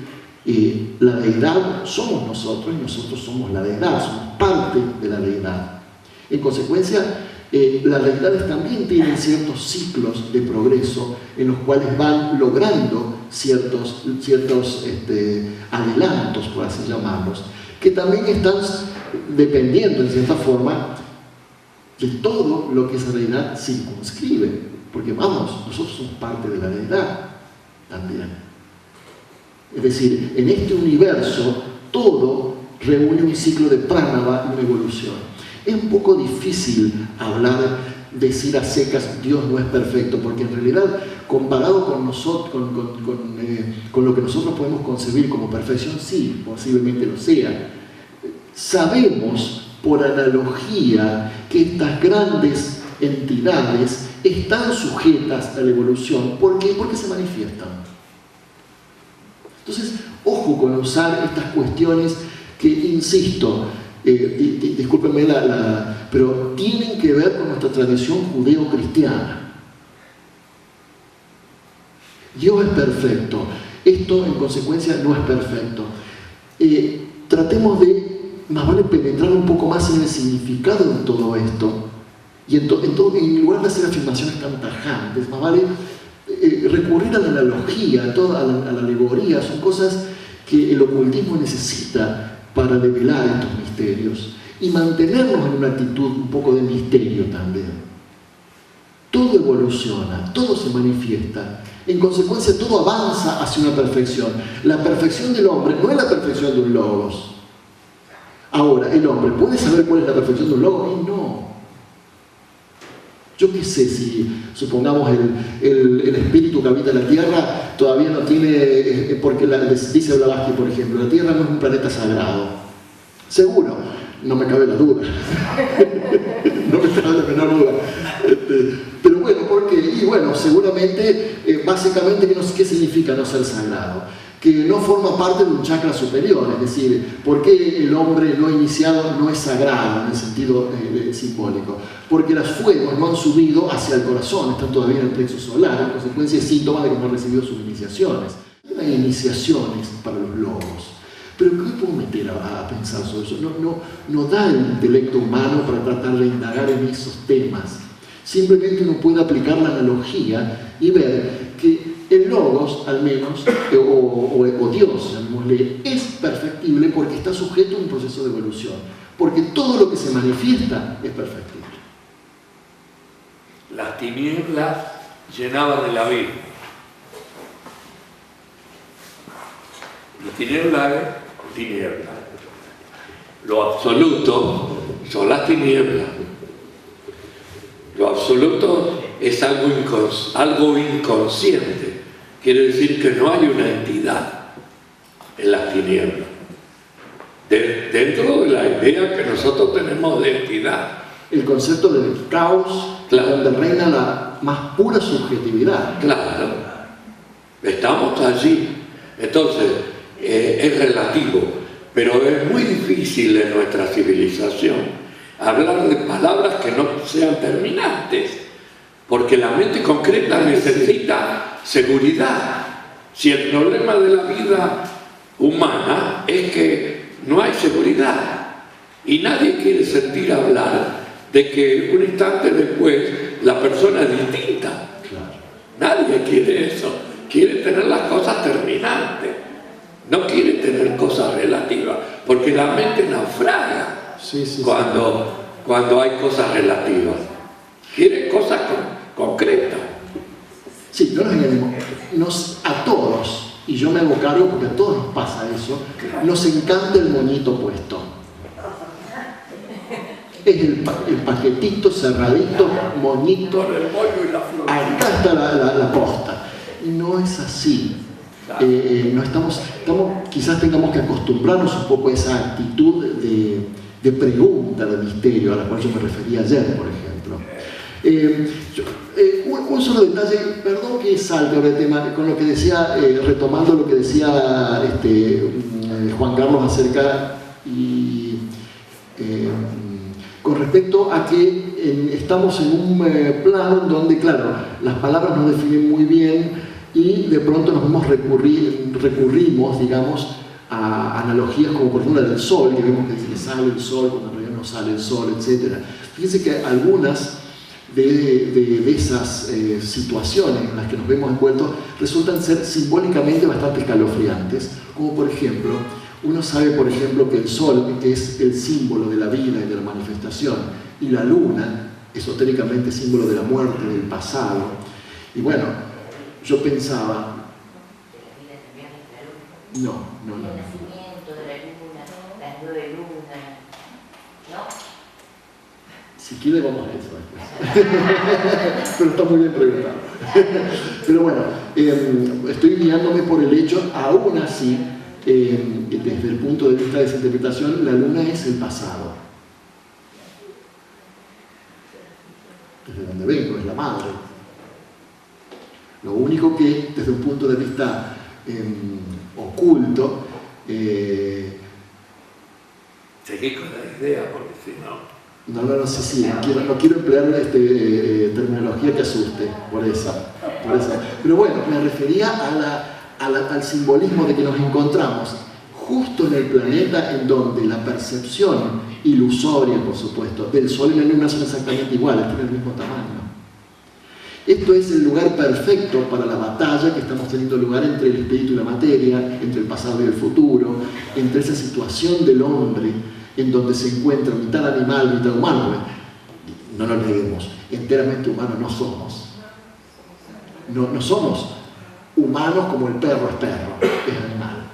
la deidad somos nosotros y nosotros somos la deidad, somos parte de la deidad. En consecuencia, las deidades también tienen ciertos ciclos de progreso en los cuales van logrando ciertos adelantos, por así llamarlos, que también están dependiendo en cierta forma de todo lo que esa deidad circunscribe, porque vamos, nosotros somos parte de la deidad también. Es decir, en este universo todo reúne un ciclo de pranava y una evolución. Es un poco difícil decir a secas Dios no es perfecto, porque en realidad, comparado con lo que nosotros podemos concebir como perfección, sí, posiblemente lo sea. Sabemos por analogía que estas grandes entidades están sujetas a la evolución. ¿Por qué? Porque se manifiestan. Entonces, ojo con usar estas cuestiones que, insisto, discúlpenme, pero tienen que ver con nuestra tradición judeo-cristiana. Dios es perfecto. Esto, en consecuencia, no es perfecto. Tratemos de, más vale, penetrar un poco más en el significado de todo esto. Y en lugar de hacer afirmaciones tan tajantes, más vale recurrir a la analogía, a la alegoría. Son cosas que el ocultismo necesita para develar estos misterios y mantenernos en una actitud un poco de misterio también. Todo evoluciona, todo se manifiesta. En consecuencia, todo avanza hacia una perfección. La perfección del hombre no es la perfección de un logos. Ahora, ¿el hombre puede saber cuál es la perfección de un logos? Y no. Yo qué sé, si supongamos el espíritu que habita la Tierra todavía no tiene, porque dice Blavatsky, por ejemplo, la Tierra no es un planeta sagrado. Seguro, no me cabe la duda. No me cabe la menor duda. Pero bueno, ¿por qué? Y bueno, seguramente, básicamente, ¿qué significa no ser sagrado? que no forma parte de un chakra superior, es decir, ¿por qué el hombre no iniciado no es sagrado en el sentido simbólico? Porque los fuegos no han subido hacia el corazón, están todavía en el plexo solar, en consecuencia es síntoma de que no han recibido sus iniciaciones. Hay iniciaciones para los logos, pero ¿qué puedo meter a pensar sobre eso? No da el intelecto humano para tratar de indagar en esos temas. Simplemente uno puede aplicar la analogía y ver que el logos, al menos, o Dios, llamémosle, es perfectible porque está sujeto a un proceso de evolución. Porque todo lo que se manifiesta es perfectible. Las tinieblas llenaban el abismo. Y tinieblas es tinieblas. Lo absoluto son las tinieblas. Lo absoluto es algo inconsciente. Quiere decir que no hay una entidad en las tinieblas. Dentro de la idea que nosotros tenemos de entidad. El concepto del caos, claro, donde reina la más pura subjetividad. Claro. Estamos allí. Entonces, es relativo. Pero es muy difícil en nuestra civilización hablar de palabras que no sean terminantes, porque la mente concreta necesita seguridad. Si el problema de la vida humana es que no hay seguridad y nadie quiere sentir hablar de que un instante después la persona es distinta. Nadie quiere eso, quiere tener las cosas terminantes, no quiere tener cosas relativas, porque la mente naufraga. Cuando hay cosas relativas. Quiere cosas concretas. Sí, no nos engañemos. A todos, y yo me hago cargo porque a todos nos pasa eso, nos encanta el moñito puesto. Es el paquetito cerradito, moñito. Con el mollo y la flor. Acá está la posta. Y no es así. No quizás tengamos que acostumbrarnos un poco a esa actitud de pregunta, de misterio, a la cual yo me refería ayer, por ejemplo. Un solo detalle, perdón que salte ahora el tema, con lo que decía, retomando lo que decía Juan Carlos acerca con respecto a que estamos en un plano donde, claro, las palabras nos definen muy bien y de pronto recurrimos, digamos, a analogías como por ejemplo la del sol, que vemos que sale el sol cuando en realidad no sale el sol, etc. Fíjense que algunas de esas situaciones en las que nos vemos envueltos resultan ser simbólicamente bastante escalofriantes, como por ejemplo, uno sabe por ejemplo que el sol es el símbolo de la vida y de la manifestación, y la luna, esotéricamente símbolo de la muerte, del pasado. Y bueno, yo pensaba, no. El nacimiento de la luna, las 9 lunas, ¿no? Si quiere vamos a eso después. Pero está muy bien preguntado. Pero bueno, estoy guiándome por el hecho, aún así, desde el punto de vista de esa interpretación, la luna es el pasado. Desde donde vengo, es la madre. Lo único que, desde un punto de vista oculto, Seguí con la idea, porque si no... No quiero emplear terminología que asuste, por eso. Pero bueno, me refería al simbolismo de que nos encontramos justo en el planeta en donde la percepción ilusoria, por supuesto, del Sol y la Luna son exactamente iguales, tienen el mismo tamaño. Esto es el lugar perfecto para la batalla que estamos teniendo lugar entre el espíritu y la materia, entre el pasado y el futuro, entre esa situación del hombre en donde se encuentra mitad animal, mitad humano. No nos olvidemos, enteramente humanos no somos. No somos humanos como el perro es perro, es animal.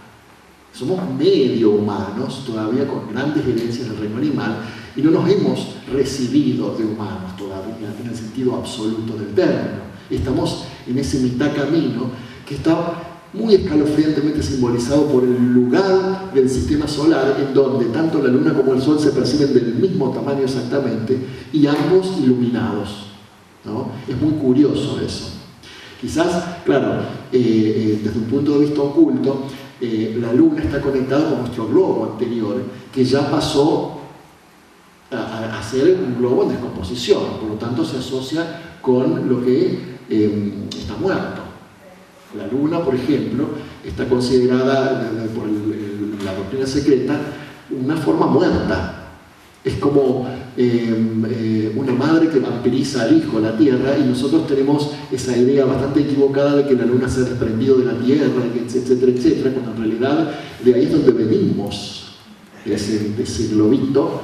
Somos medio humanos, todavía con grandes herencias del reino animal, y no nos hemos recibido de humanos todavía, en el sentido absoluto del término. Estamos en ese mitad camino que está muy escalofriantemente simbolizado por el lugar del sistema solar en donde tanto la luna como el sol se perciben del mismo tamaño exactamente y ambos iluminados, ¿no? Es muy curioso eso. Quizás, claro, desde un punto de vista oculto, la Luna está conectada con nuestro globo anterior, que ya pasó a ser un globo en descomposición, por lo tanto se asocia con lo que está muerto. La Luna, por ejemplo, está considerada por la doctrina secreta una forma muerta. Es como una madre que vampiriza al hijo, la Tierra, y nosotros tenemos esa idea bastante equivocada de que la Luna se ha desprendido de la Tierra, etcétera, etcétera, cuando en realidad de ahí es donde venimos, de ese globito.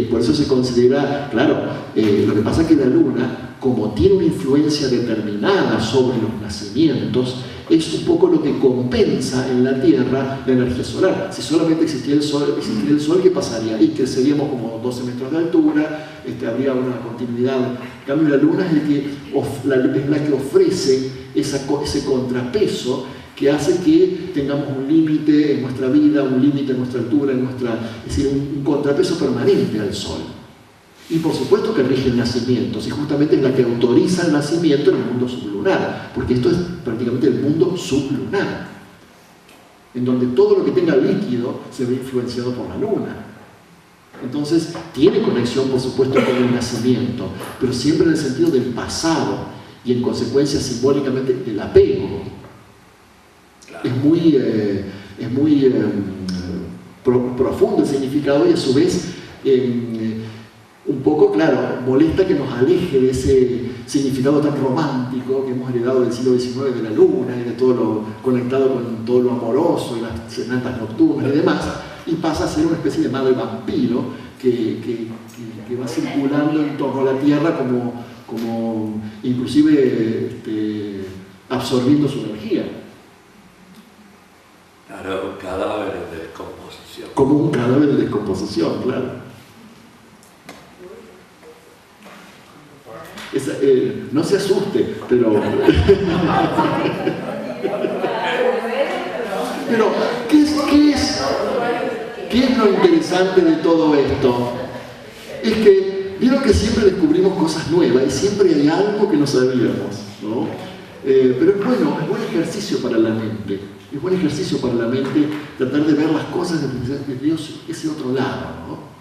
Por eso se considera, claro, lo que pasa es que la Luna, como tiene una influencia determinada sobre los nacimientos, es un poco lo que compensa en la Tierra la energía solar. Si solamente existiera el Sol, ¿qué pasaría? Y que seríamos como 12 metros de altura, habría una continuidad. En cambio, la Luna es la que ofrece ese contrapeso que hace que tengamos un límite en nuestra vida, un límite en nuestra altura, es decir, un contrapeso permanente al Sol. Y por supuesto que rige el nacimiento, y justamente es la que autoriza el nacimiento en el mundo sublunar, porque esto es prácticamente el mundo sublunar, en donde todo lo que tenga líquido se ve influenciado por la Luna. Entonces, tiene conexión, por supuesto, con el nacimiento, pero siempre en el sentido del pasado y en consecuencia simbólicamente del apego. Es muy profundo el significado y a su vez un poco, claro, molesta que nos aleje de ese significado tan romántico que hemos heredado del siglo XIX de la Luna y de todo lo conectado con todo lo amoroso y las serenatas nocturnas y demás, y pasa a ser una especie de madre vampiro que va circulando en torno a la Tierra como inclusive absorbiendo su energía. Claro, un cadáver de descomposición. Como un cadáver de descomposición, claro. No se asuste, pero ¿qué es lo interesante de todo esto? Es que vieron que siempre descubrimos cosas nuevas y siempre hay algo que no sabíamos, ¿no? Pero es buen ejercicio para la mente. Es buen ejercicio para la mente tratar de ver las cosas desde Dios, ese otro lado, ¿no?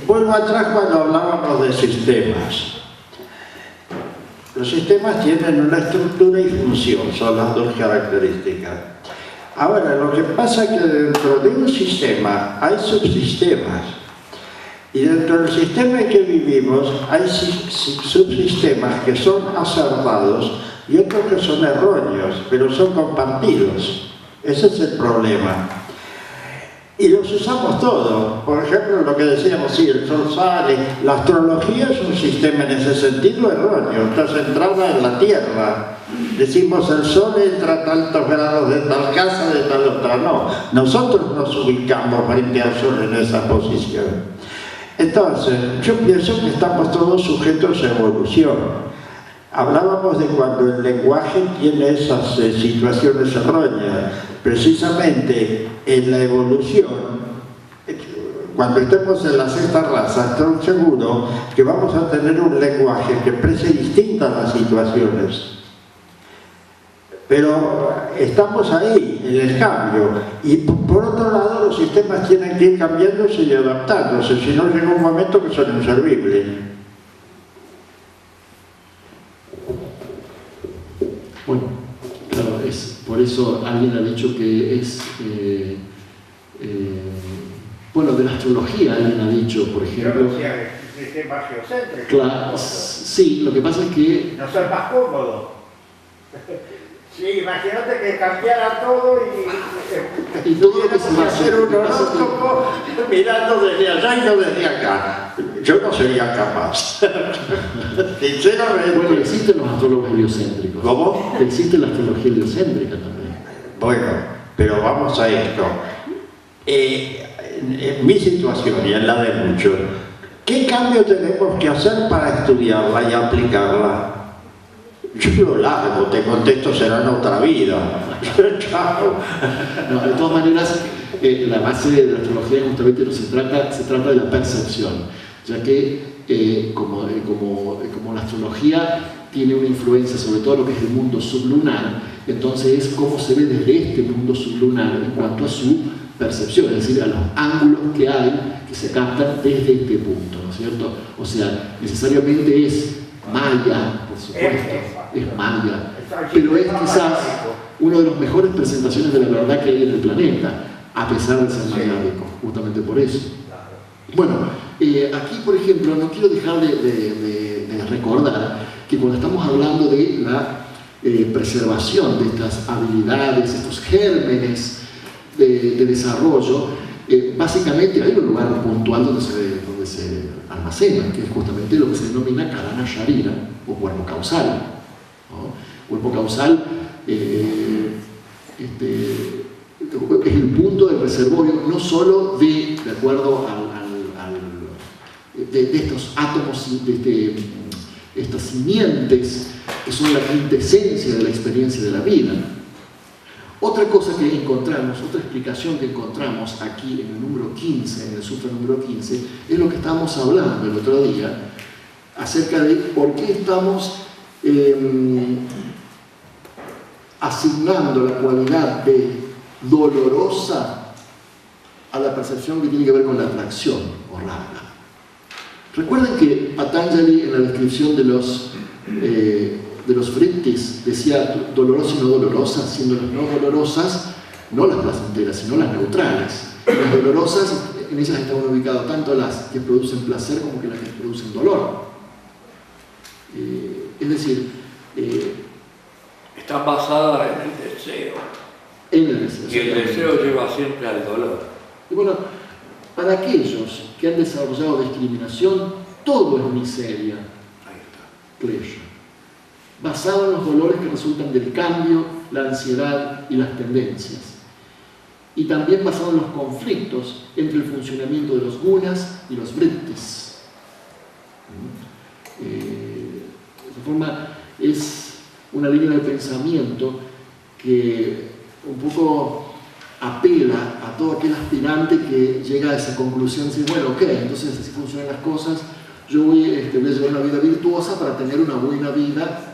Vuelvo atrás cuando hablábamos de sistemas. Los sistemas tienen una estructura y función, son las dos características. Ahora, lo que pasa es que dentro de un sistema hay subsistemas. Y dentro del sistema en que vivimos hay subsistemas que son acertados y otros que son erróneos, pero son compartidos. Ese es el problema. Y los usamos todos. Por ejemplo, lo que decíamos, sí, el sol sale. La astrología es un sistema en ese sentido erróneo. Está centrada en la Tierra. Decimos, el sol entra a tantos grados de tal casa, de tal otra. No, nosotros nos ubicamos frente al sol en esa posición. Entonces, yo pienso que estamos todos sujetos a evolución. Hablábamos de cuando el lenguaje tiene esas situaciones erróneas. Precisamente en la evolución, cuando estemos en la sexta raza, estoy seguro que vamos a tener un lenguaje que exprese distintas las situaciones. Pero estamos ahí, en el cambio. Y por otro lado, los sistemas tienen que ir cambiándose y adaptándose, si no llega un momento que son inservibles. Bueno, claro, por eso alguien ha dicho que es... bueno, de la astrología alguien ha dicho, por ejemplo... Sistema geocéntrico. Claro, sí, lo que pasa es que... No ser más cómodo. Sí, imagínate que cambiara todo y todo lo que se va a hacer un horóscopo mirando desde allá y no desde acá. Yo no sería capaz. Sinceramente. Bueno, existen los astrólogos heliocéntricos. ¿Cómo? Existe la astrología heliocéntrica también. Bueno, pero vamos a esto. En mi situación y en la de muchos, ¿qué cambio tenemos que hacer para estudiarla y aplicarla? Yo lo largo, te contesto, será en otra vida. Chao. No, de todas maneras, la base de la astrología justamente no se trata de la percepción, ya que como la astrología tiene una influencia sobre todo lo que es el mundo sublunar, entonces es cómo se ve desde este mundo sublunar en cuanto a su percepción, es decir, a los ángulos que hay que se captan desde este punto, ¿no es cierto? O sea, necesariamente es maya, por supuesto, es maya, pero es quizás una de las mejores presentaciones de la verdad que hay en el planeta, a pesar de ser mayádico, justamente por eso. Bueno, aquí, por ejemplo, no quiero dejar de recordar que cuando estamos hablando de la preservación de estas habilidades, estos gérmenes de desarrollo, básicamente hay un lugar puntual donde se almacenan, que es justamente lo que se denomina Karana Sharira, o cuerpo causal, ¿no? Cuerpo causal es el punto del reservorio, no solo de acuerdo de estos átomos, de estas simientes que son la quintesencia de la experiencia de la vida. Otra cosa que encontramos, otra explicación que encontramos aquí en el número 15, en el sutra número 15, es lo que estábamos hablando el otro día, acerca de por qué estamos asignando la cualidad de dolorosa a la percepción que tiene que ver con la atracción o raga. Recuerden que Patanjali en la descripción de los vrittis decía dolorosas y no dolorosas, siendo las no dolorosas no las placenteras, sino las neutrales. Las dolorosas, en ellas están ubicadas tanto las que producen placer como que las que producen dolor. Es decir, está basada en el deseo. En el deseo. Y el deseo lleva siempre al dolor. Y bueno, para aquellos que han desarrollado discriminación, todo es miseria. Ahí está. Klesha. Basado en los dolores que resultan del cambio, la ansiedad y las tendencias. Y también basado en los conflictos entre el funcionamiento de los gunas y los vrittis. De esta forma, es una línea de pensamiento que un poco apela a todo aquel aspirante que llega a esa conclusión y dice, bueno, ok, entonces así funcionan las cosas, yo voy a llevar una vida virtuosa para tener una buena vida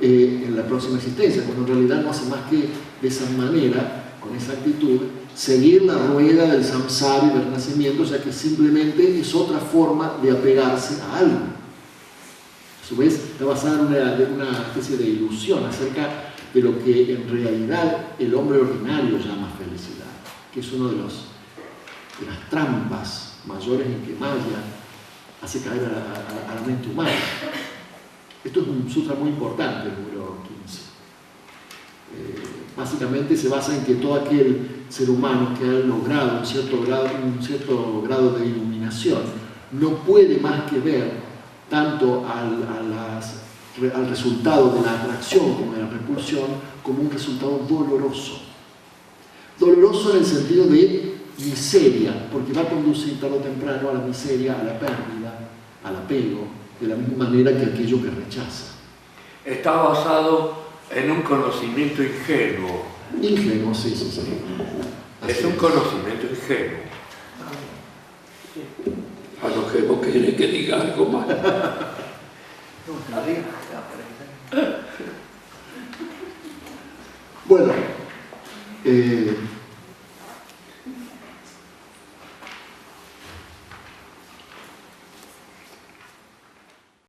en la próxima existencia, cuando en realidad no hace más que de esa manera, con esa actitud, seguir la rueda del samsara y del renacimiento, ya que simplemente es otra forma de apegarse a algo. A su vez, está basada en una especie de ilusión acerca de lo que en realidad el hombre ordinario llama felicidad, que es uno de las trampas mayores en que Maya hace caer a la mente humana. Esto es un sutra muy importante, el número 15. Básicamente se basa en que todo aquel ser humano que ha logrado un cierto grado de iluminación no puede más que ver tanto al resultado de la atracción como de la repulsión como un resultado doloroso. Doloroso en el sentido de miseria, porque va a conducir tarde o temprano a la miseria, a la pérdida, al apego, de la misma manera que aquello que rechaza. Está basado en un conocimiento ingenuo. Ingenuo, sí. Es un conocimiento ingenuo. A lo que vos querés que diga algo más. Bueno,